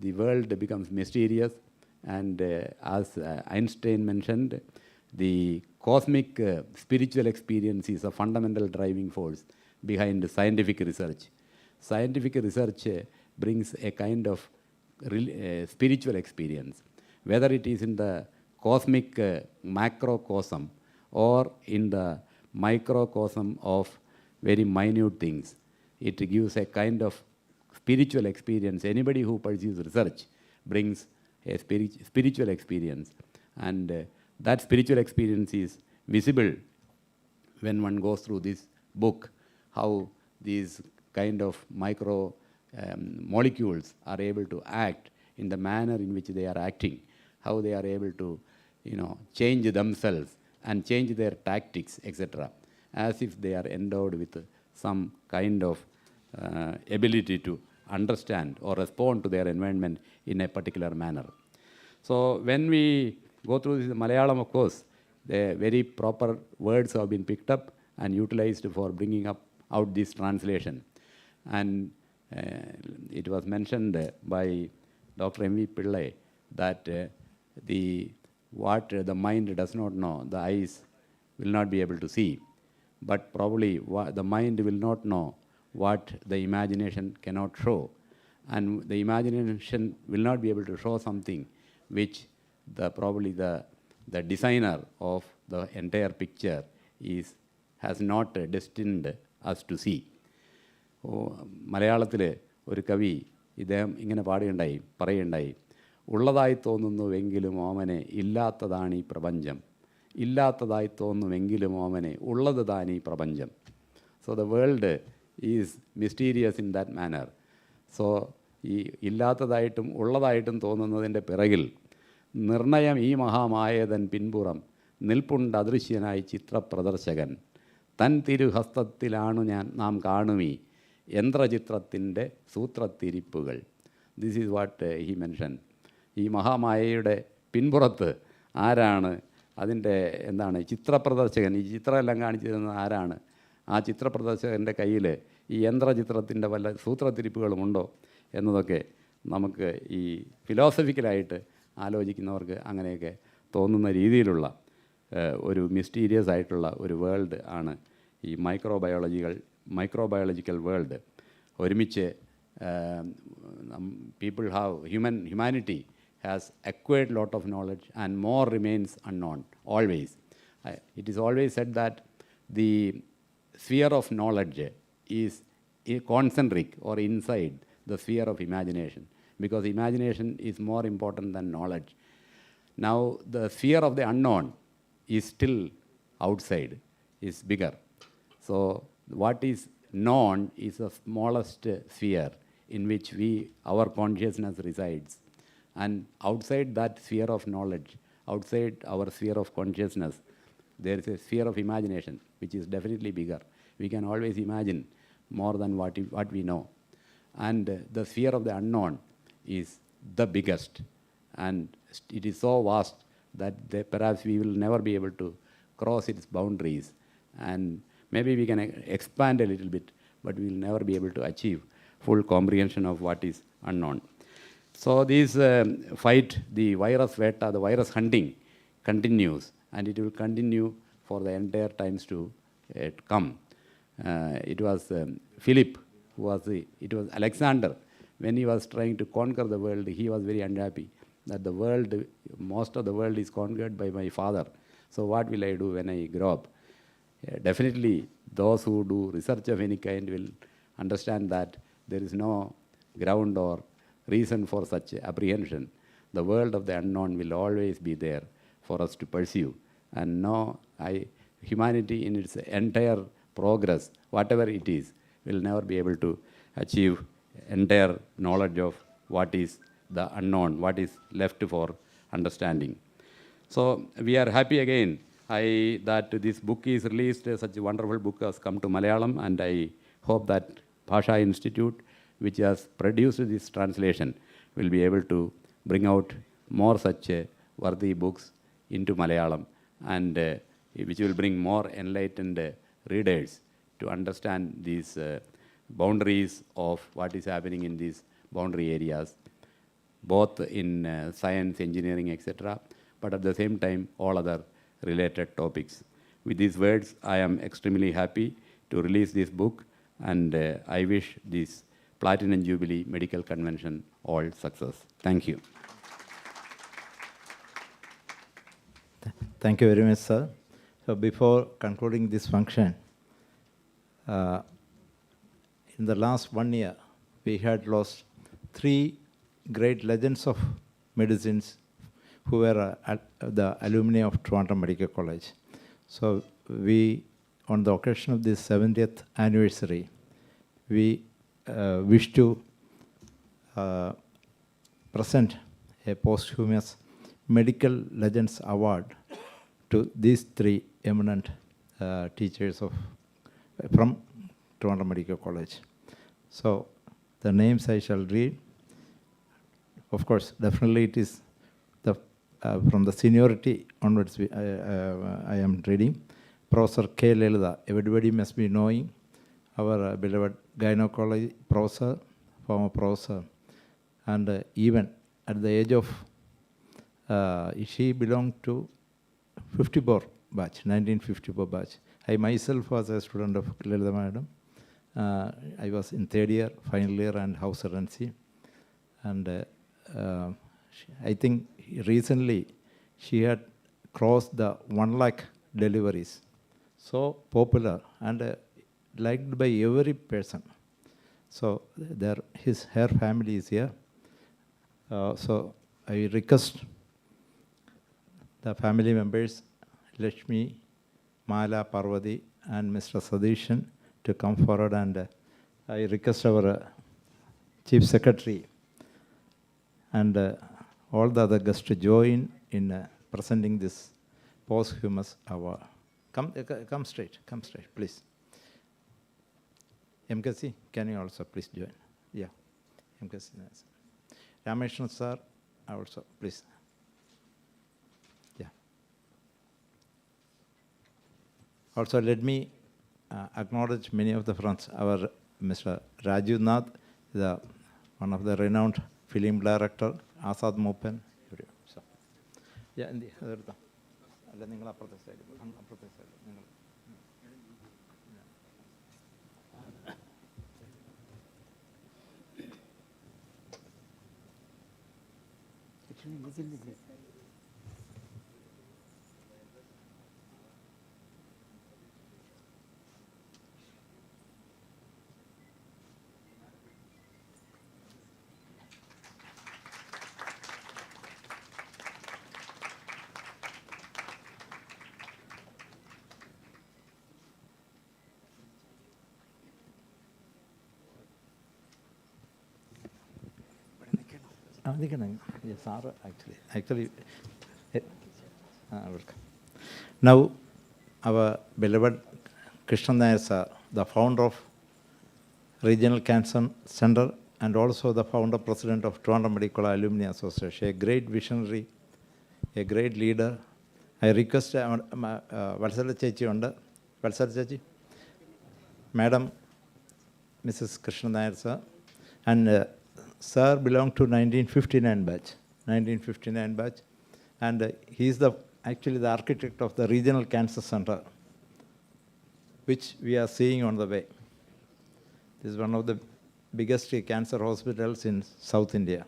the world becomes mysterious, and as Einstein mentioned, the cosmic spiritual experience is a fundamental driving force behind scientific research. Scientific research brings a kind of spiritual experience, whether it is in the cosmic macrocosm or in the microcosm of very minute things. It gives a kind of spiritual experience. Anybody who pursues research brings a spiritual experience, and that spiritual experience is visible when one goes through this book, how these kind of micro molecules are able to act in the manner in which they are acting, how they are able to, change themselves and change their tactics, etc., as if they are endowed with some kind of ability to understand or respond to their environment in a particular manner. So when we go through this Malayalam, of course, the very proper words have been picked up and utilized for bringing out this translation. And it was mentioned by Dr. M.V. Pillai that what the mind does not know, the eyes will not be able to see. But probably the mind will not know what the imagination cannot show. And the imagination will not be able to show something which probably the designer of the entire picture has not destined us to see. മലയാളത്തിൽ ഒരു കവി ഇദ്ദേഹം ഇങ്ങനെ പറയുണ്ടായി, ഉള്ളതായി തോന്നുന്നുവെങ്കിലും ഓമനെ ഇല്ലാത്തതാണ് ഈ പ്രപഞ്ചം, ഇല്ലാത്തതായി തോന്നുമെങ്കിലും ഓമനെ ഉള്ളത് താൻ ഈ പ്രപഞ്ചം. So the world is mysterious in that manner. So ഈ ഇല്ലാത്തതായിട്ടും ഉള്ളതായിട്ടും തോന്നുന്നതിൻ്റെ പിറകിൽ നിർണയം ഈ മഹാമായതൻ പിൻപുറം നിൽപ്പുണ്ട് അദൃശ്യനായി ചിത്രപ്രദർശകൻ, തൻ തിരുഹസ്തത്തിലാണു നാം കാണുമീ യന്ത്രചിത്രത്തിൻ്റെ സൂത്രത്തിരിപ്പുകൾ. This is what he mention. ഈ മഹാമായയുടെ പിൻപുറത്ത് ആരാണ്, അതിൻ്റെ ചിത്രപ്രദർശകൻ, ഈ ചിത്രമെല്ലാം കാണിച്ചു തരുന്നത് ആരാണ്? ആ ചിത്രപ്രദർശകൻ്റെ കയ്യിൽ ഈ യന്ത്രചിത്രത്തിൻ്റെ വല്ല സൂത്രത്തിരിപ്പുകളുമുണ്ടോ എന്നതൊക്കെ നമുക്ക് ഈ ഫിലോസഫിക്കലായിട്ട് ആലോചിക്കുന്നവർക്ക് അങ്ങനെയൊക്കെ തോന്നുന്ന രീതിയിലുള്ള ഒരു മിസ്റ്റീരിയസ് ആയിട്ടുള്ള ഒരു വേൾഡ് ആണ് ഈ മൈക്രോബയോളജിക്കൽ വേൾഡ്. ഒരുമിച്ച് humanity has acquired lot of knowledge and more remains unknown always. It is always said that the sphere of knowledge is concentric or inside the sphere of imagination, because imagination is more important than knowledge. Now the sphere of the unknown is still outside, is bigger. So what is known is the smallest sphere in which our consciousness resides. And outside that sphere of knowledge, outside our sphere of consciousness, there is a sphere of imagination which is definitely bigger. We can always imagine more than what we know. And the sphere of the unknown is the biggest. And it is so vast that perhaps we will never be able to cross its boundaries. And maybe we can expand a little bit, but we will never be able to achieve full comprehension of what is unknown. So this fight, the virus veta, the virus hunting continues, and it will continue for the entire times to come. It was Philip it was Alexander, when he was trying to conquer the world, he was very unhappy that most of the world is conquered by my father. So what will I do when I grow up? Definitely those who do research of any kind will understand that there is no ground or reason for such apprehension. The world of the unknown will always be there for us to pursue. And humanity in its entire progress, whatever it is, will never be able to achieve entire knowledge of what is the unknown, what is left for understanding. So we are happy again that this book is released. Such a wonderful book has come to Malayalam, and I hope that Bhasha Institute, which has produced this translation, will be able to bring out more such worthy books into Malayalam, and which will bring more enlightened readers to understand these boundaries of what is happening in these boundary areas, both in science, engineering, etc., but at the same time, all other related topics. With these words, I am extremely happy to release this book, and I wish this Platinum Jubilee Medical Convention all success. Thank you. Thank you very much, sir. So before concluding this function, in the last 1 year, we had lost 3 great legends of medicines who were the alumni of Toronto Medical College. So we, on the occasion of this 70th anniversary, we wish to present a posthumous Medical Legends Award to these 3 eminent teachers from Toronto Medical College. So the names I shall read. Of course, definitely it is from the seniority onwards I am reading. Professor K. Lelida, everybody must be knowing, our beloved gynecology professor, former professor, and even at the age of, she belonged to 54 batch, 1954 batch. I myself was a student of Lelida Madam. I was in 3rd year, final year, and house residency. And I think recently she had crossed the 1 lakh deliveries. So popular and liked by every person. So her family is here. So I request the family members, Lakshmi, Mala, Parvati, and Mr. Sadishan to come forward, and I request our Chief Secretary and all the other guests to join in presenting this posthumous award. Come straight, please. MKC, can you also please join? Yeah, MKC. Rameshwan sir, also, please. Yeah. Also, let me acknowledge many of the friends. Our Mr. Rajiv Nath, one of the renowned film director, Asad Moopen. So, yeah, in the other. Yes, actually, welcome. Now, our beloved Krishnan Nair sir, the founder of Regional Cancer Center and also the founder president of Toronto Medical Alumni Association, a great visionary, a great leader. I request Valsala Chechi, Madam Mrs. Krishnan Nair sir, and sir belonged to 1959 batch, and he is actually the architect of the Regional Cancer Center, which we are seeing on the way. This is one of the biggest cancer hospitals in South India.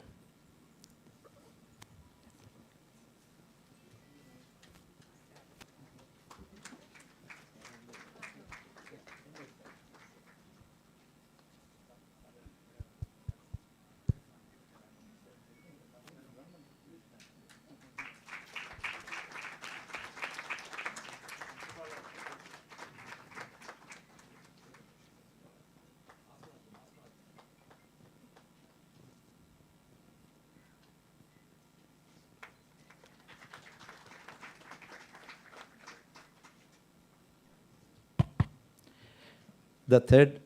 The third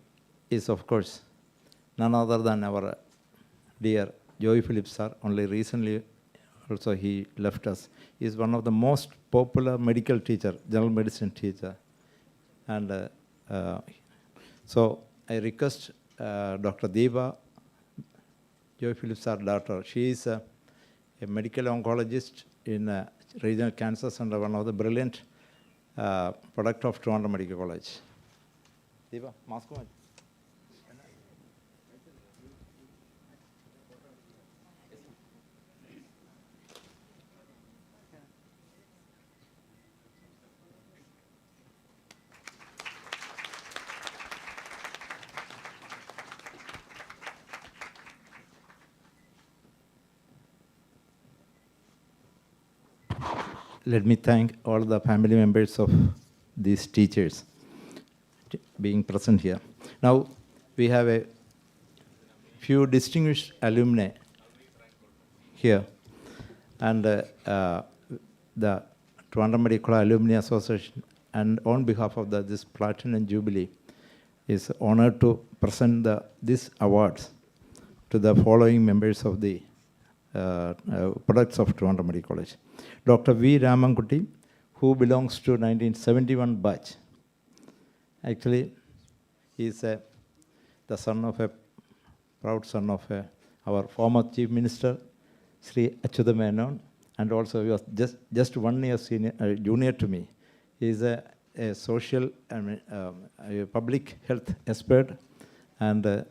is, of course, none other than our dear Joy Phillips sir, only recently also he left us. He is one of the most popular medical teacher, general medicine teacher. And so I request Dr. Deva, Joy Phillips, our daughter. She is a medical oncologist in regional cancer center, one of the brilliant product of Toronto Medical College. Deva, mask on. Let me thank all the family members of these teachers being present here. Now, we have a few distinguished alumni here. And the Toronto Medical Alumni Association, and on behalf of this Platinum Jubilee, is honored to present these awards to the following members of the products of Toronto Medical College. Dr. V. Ramankutty, who belongs to 1971 batch. Actually, he is the son of a proud son of our former Chief Minister, Sri Achyuta Menon, and also he was just 1 year junior to me. He is a social, a public health expert, and I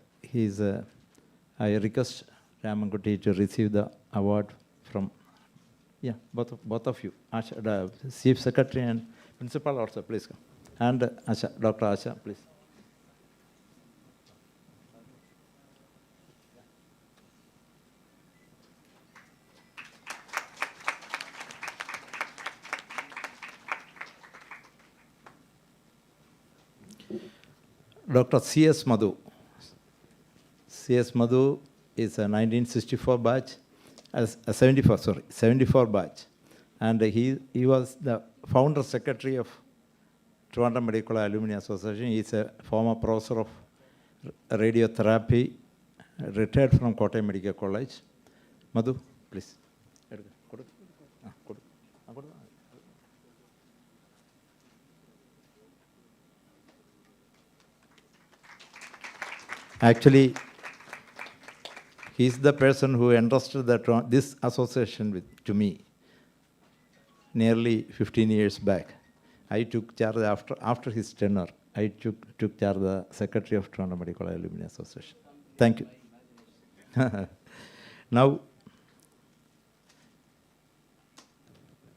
request Ramankutty to receive the award from, both of you, Asha, the Chief Secretary and Principal also, please come. And Asha, Dr. Asha, please. Dr. C.S. Madhu. C.S. Madhu is a 1964 batch, 74 batch. And he was the founder secretary of Toronto Medical Alumni Association. He is a former professor of radiotherapy, retired from Kottayam Medical College. Madhu, please. Actually, he is the person who entrusted this association to me nearly 15 years back. I took charge after his tenure. I took charge the secretary of Toronto Medical Alumni Association. Thank you. Now,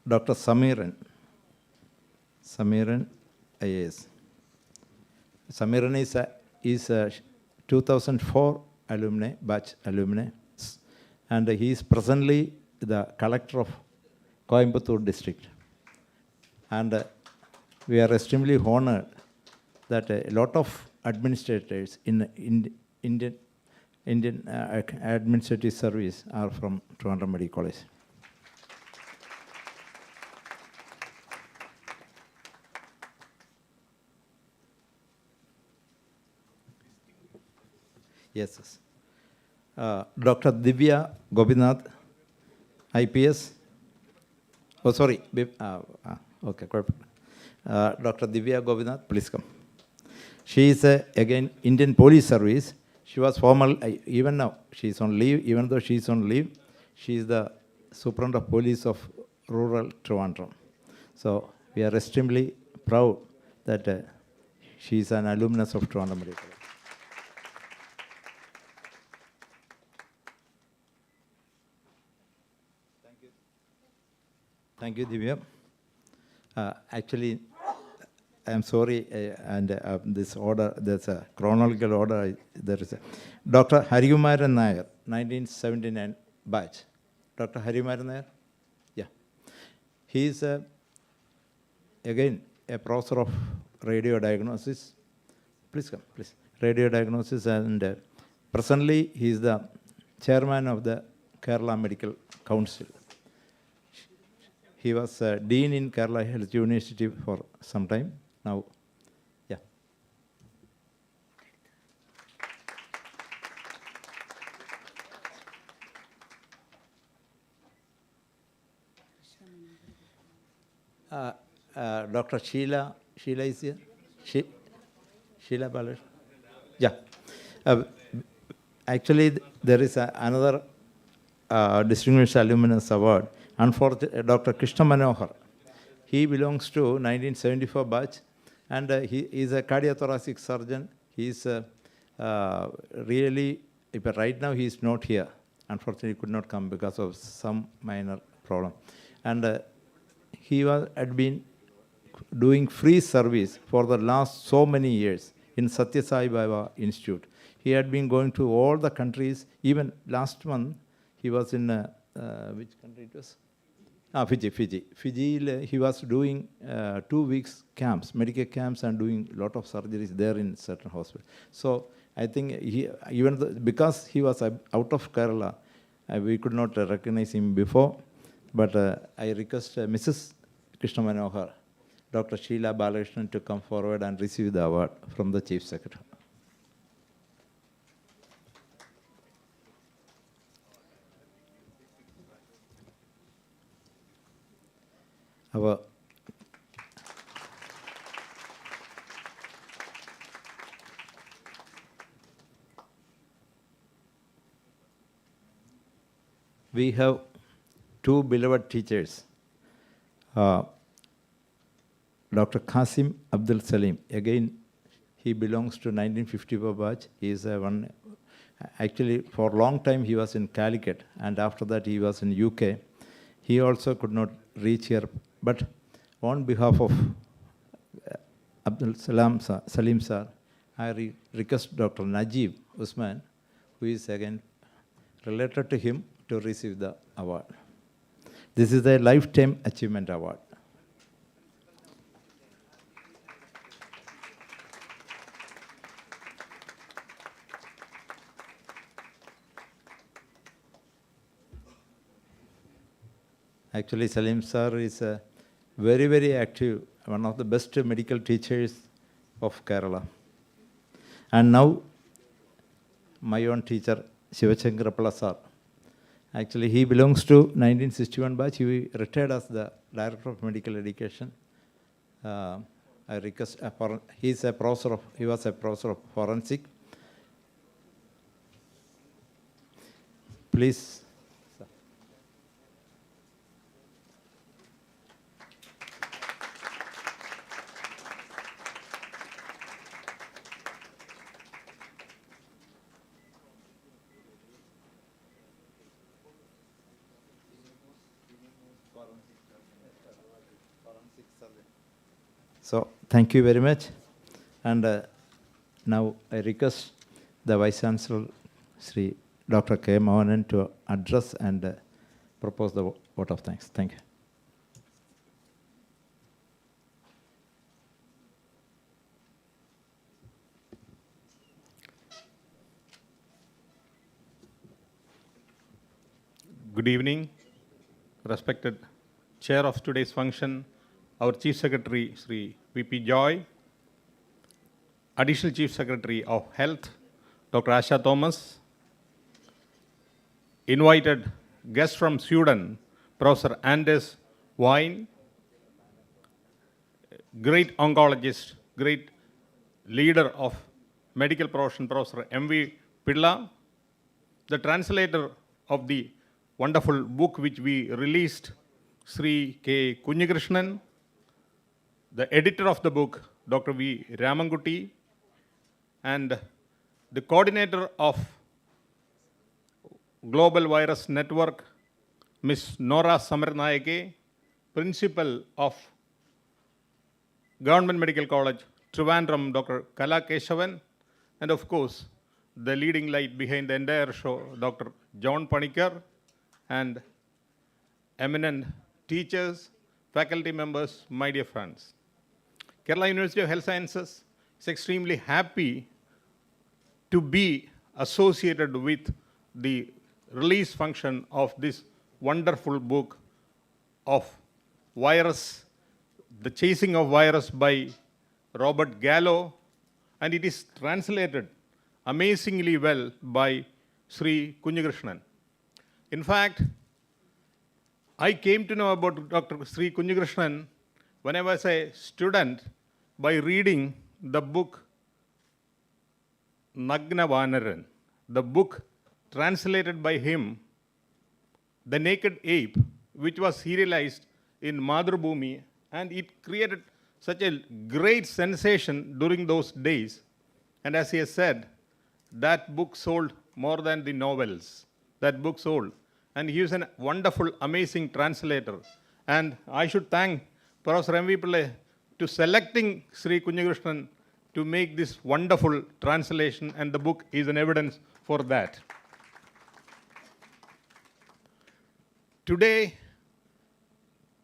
Dr. Samiran IAS. Samiran is a 2004 batch alumni, and he is presently the collector of Coimbatore district. And we are extremely honored that a lot of administrators in Indian administrative service are from Toronto Medical College. Yes. Dr. Divya Gobinath, IPS. Oh, sorry. Okay, Dr. Divya Gobinath, please come. She is, again, Indian Police Service. She was formal, even now, she is on leave. Even though she is on leave, she is the Superintendent of Police of Rural Toronto. So we are extremely proud that she is an alumnus of Toronto Medical College. Thank you, Divya. Actually, I'm sorry, and this order, there's a chronological order. There is Dr. Hariumaran Nair, 1979 batch. Dr. Hariumaran Nair? Yeah. He is, again, a professor of radio diagnosis. Please come, please. Radio diagnosis, and presently he is the chairman of the Kerala Medical Council. He was dean in Kerala Health University for some time. Now, yeah. Dr. Sheila is here. Sheila Balash. Yeah. Actually, there is another Distinguished Alumnus Award. Unfortunately, Dr. Krishna Manohar. He belongs to 1974 batch, and he is a cardiothoracic surgeon. He is really, right now he is not here. Unfortunately, he could not come because of some minor problem. And he had been doing free service for the last so many years in Satya Sai Baba Institute. He had been going to all the countries. Even last month, he was in, which country it was? Fiji. Fiji, he was doing 2 weeks camps, medical camps, and doing a lot of surgeries there in certain hospitals. So I think because he was out of Kerala, we could not recognize him before. But I request Mrs. Krishna Manohar, Dr. Sheila Balakrishnan, to come forward and receive the award from the Chief Secretary. We have two beloved teachers, Dr. Qasim Abdul Salim. Again, he belongs to 1954 batch. He is one. Actually, for a long time he was in Calicut, and after that he was in UK. He also could not reach here, but on behalf of Abdul Salim sir, I request Dr. Najib Usman, who is again related to him, to receive the award. This is a Lifetime Achievement Award. Actually, Salim sir is a very, very active, one of the best medical teachers of Kerala. And now, my own teacher, Shivachankrapala sir. Actually, he belongs to 1961 batch. He retired as the Director of Medical Education. I request, he was a professor of forensic. Please. So, thank you very much. And now I request the Vice Chancellor, Sri Dr. K. Mohanan, to address and propose the vote of thanks. Thank you. Good evening, respected Chair of today's function, our Chief Secretary, Sri V.P. Joy, Additional Chief Secretary of Health, Dr. Asha Thomas, invited guest from Sweden, Professor Anders Wein, great oncologist, great leader of medical profession, Professor M.V. Pillai, the translator of the wonderful book which we released, Sri K. Kunhikrishnan, the editor of the book, Dr. V. Ramankutty, and the coordinator of Global Virus Network, Ms. Nora Samarnayake, principal of Government Medical College, Trivandrum, Dr. Kala Keshavan, and of course, the leading light behind the entire show, Dr. John Panikar, and eminent teachers, faculty members, my dear friends. Kerala University of Health Sciences is extremely happy to be associated with the release function of this wonderful book of virus, The Chasing of Virus by Robert Gallo, and it is translated amazingly well by Sri Kunhikrishnan. In fact, I came to know about Dr. Sri Kunhikrishnan when I was a student, by reading the book Nagna Vanaran, the book translated by him, The Naked Ape, which was serialized in Madhrubhumi, and it created such a great sensation during those days. And as he has said, that book sold more than the novels. That book sold. And he is a wonderful, amazing translator. And I should thank Professor M.V. Pillai to selecting Sri Kunhikrishnan to make this wonderful translation, and the book is an evidence for that. Today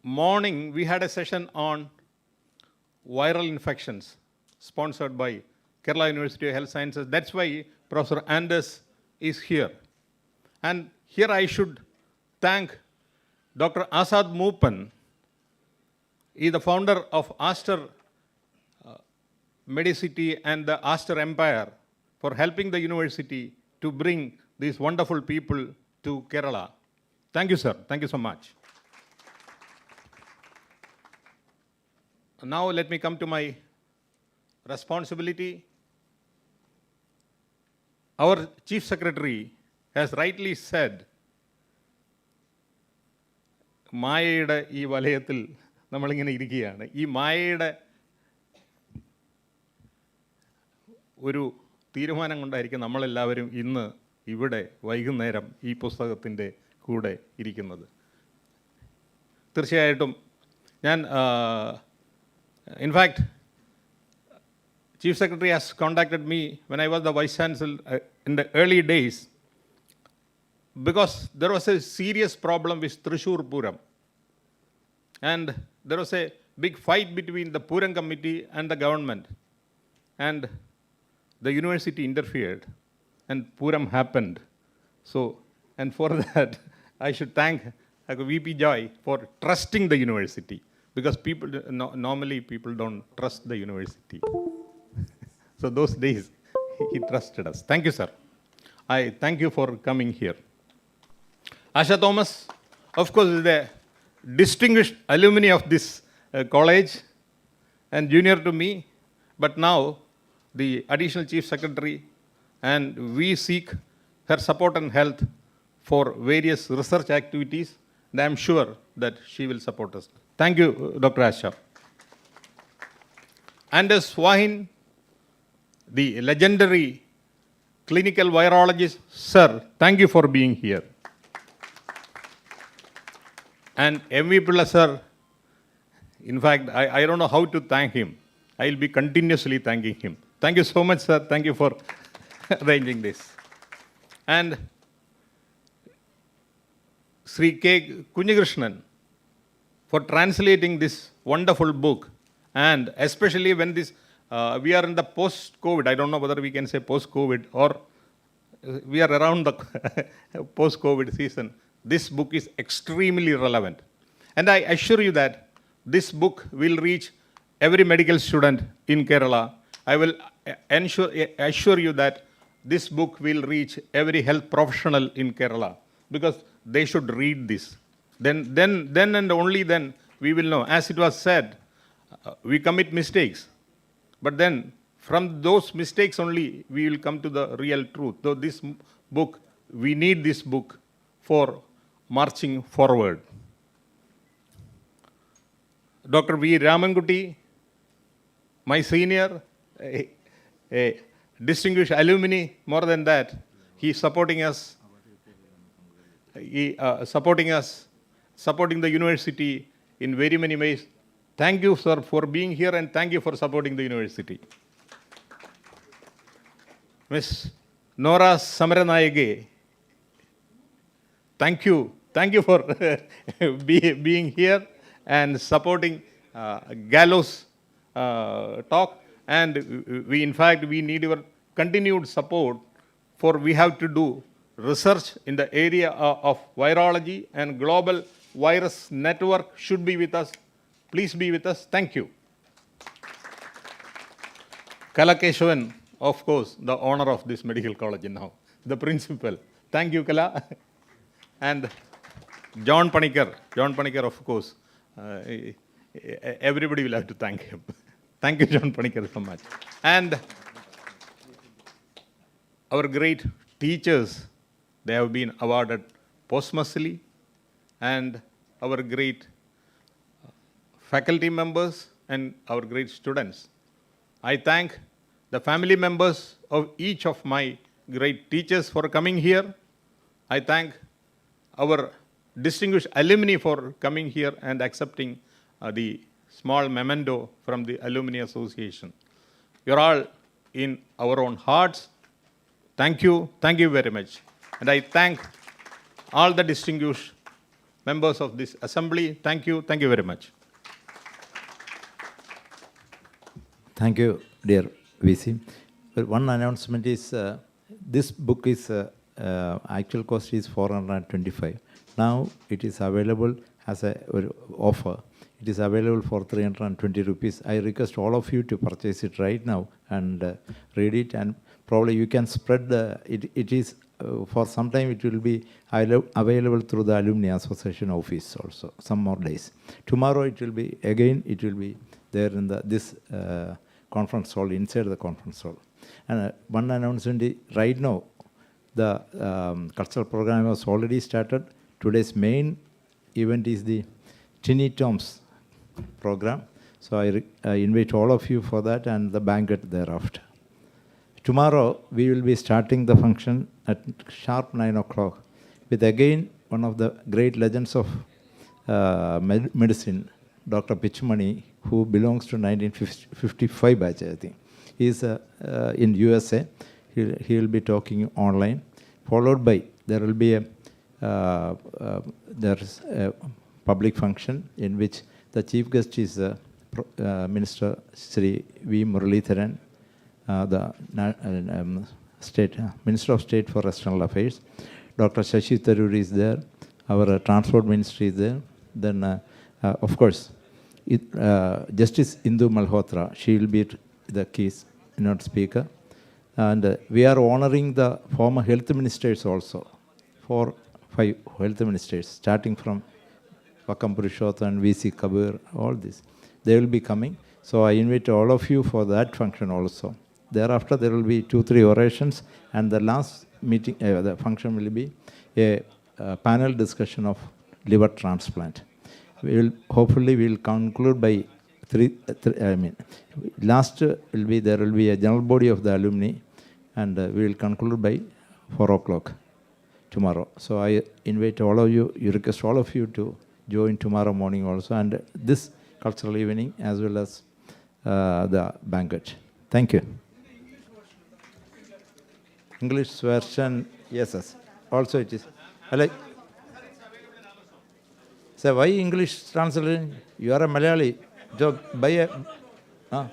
morning, we had a session on viral infections, sponsored by Kerala University of Health Sciences. That's why Professor Anders is here. And here I should thank Dr. Asad Moopan. He is the founder of Aster Medicity and the Aster Empire for helping the university to bring these wonderful people to Kerala. Thank you, sir. Thank you so much. Now let me come to my responsibility. Our Chief Secretary has rightly said, മായയുടെ ഈ വലയത്തിൽ നമ്മളിങ്ങനെ ഇരിക്കുകയാണ്. ഈ മായയുടെ ഒരു തീരുമാനം കൊണ്ടായിരിക്കും നമ്മളെല്ലാവരും ഇന്ന് ഇവിടെ വൈകുന്നേരം ഈ പുസ്തകത്തിൻ്റെ കൂടെ ഇരിക്കുന്നത്. തീർച്ചയായിട്ടും ഞാൻ in fact Chief Secretary has contacted me when I was the Vice Chancellor in the early days, because there was a serious problem with Thrissur Puram. And there was a big fight between the Puram committee and the government. And the university interfered, and Puram happened. So, and for that, I should thank VP Joy for trusting the university, because people, normally people don't trust the university. So those days, he trusted us. Thank you, sir. I thank you for coming here. Asha Thomas, of course, is the distinguished alumni of this college and junior to me, but now the additional chief secretary, and we seek her support and help for various research activities, and I am sure that she will support us. Thank you, Dr. Asha. Anders Swahin, the legendary clinical virologist, sir, thank you for being here. And M.V. Pillai, sir, in fact, I don't know how to thank him. I will be continuously thanking him. Thank you so much, sir. Thank you for arranging this. And Sri K. Kunhikrishnan for translating this wonderful book. And especially when this, we are in the post-COVID, I don't know whether we can say post-COVID or we are around the post-COVID season. This book is extremely relevant. And I assure you that this book will reach every medical student in Kerala. I will assure you that this book will reach every health professional in Kerala, because they should read this. Then and only then we will know. As it was said, we commit mistakes. But then from those mistakes only we will come to the real truth. So this book, we need this book for marching forward. Dr. V. Ramankutty, my senior, a distinguished alumni, more than that, he is supporting us. Supporting the university in very many ways. Thank you, sir, for being here, and thank you for supporting the university. Ms. Nora Samaranayage, thank you. Thank you for being here and supporting Gallo's talk. And we, in fact, we need your continued support, for we have to do research in the area of virology, and global virus network should be with us. Please be with us. Thank you. Kala Keshavan, of course, the owner of this medical college now, the principal. Thank you, Kala. And John Panikkar, of course, everybody will have to thank him. Thank you, John Panikkar, so much. And our great teachers, they have been awarded posthumously, and our great faculty members and our great students. I thank the family members of each of my great teachers for coming here. I thank our distinguished alumni for coming here and accepting the small memento from the Alumni Association. You're all in our own hearts. Thank you very much. And I thank all the distinguished members of this assembly. Thank you very much. Thank you, dear VC. But one announcement is this book is actual cost is 425. Now it is available as a offer. It is available for 320 rupees. I request all of you to purchase it right now and read it, and probably you can spread it. It is for some time it will be available through the Alumni Association office also, some more days. Tomorrow it will be there in this conference hall, inside the conference hall. And one announcement, right now the cultural program was already started. Today's main event is the Tiny Toms program. So I invite all of you for that and the banquet thereafter. Tomorrow we will be starting the function at sharp 9 o'clock with again one of the great legends of medicine, Dr. Pichmani, who belongs to 1955 batch, I think. He is in USA. He will be talking online. Followed by, there will be there's a public function in which the chief guest is Minister Sri V. Muralidharan, the Minister of State for External Affairs. Dr. Shashi Tharoor is there. Our Transport Ministry is there. Then, of course, Justice Indu Malhotra, she will be the keynote speaker. And we are honoring the former health ministers also. 4-5 health ministers, starting from Vakam Purushottam and VC Kabir, all this. They will be coming. So I invite all of you for that function also. Thereafter, there will be 2-3 orations, and the last meeting, the function will be a panel discussion of liver transplant. Hopefully we'll conclude by last will be, there will be a general body of the alumni, and we will conclude by 4 o'clock tomorrow. So I invite all of you, request all of you to join tomorrow morning also, and this cultural evening as well as the banquet. Thank you. English version, yes. Also it is. So why English translation? You are a Malayali. Buy a...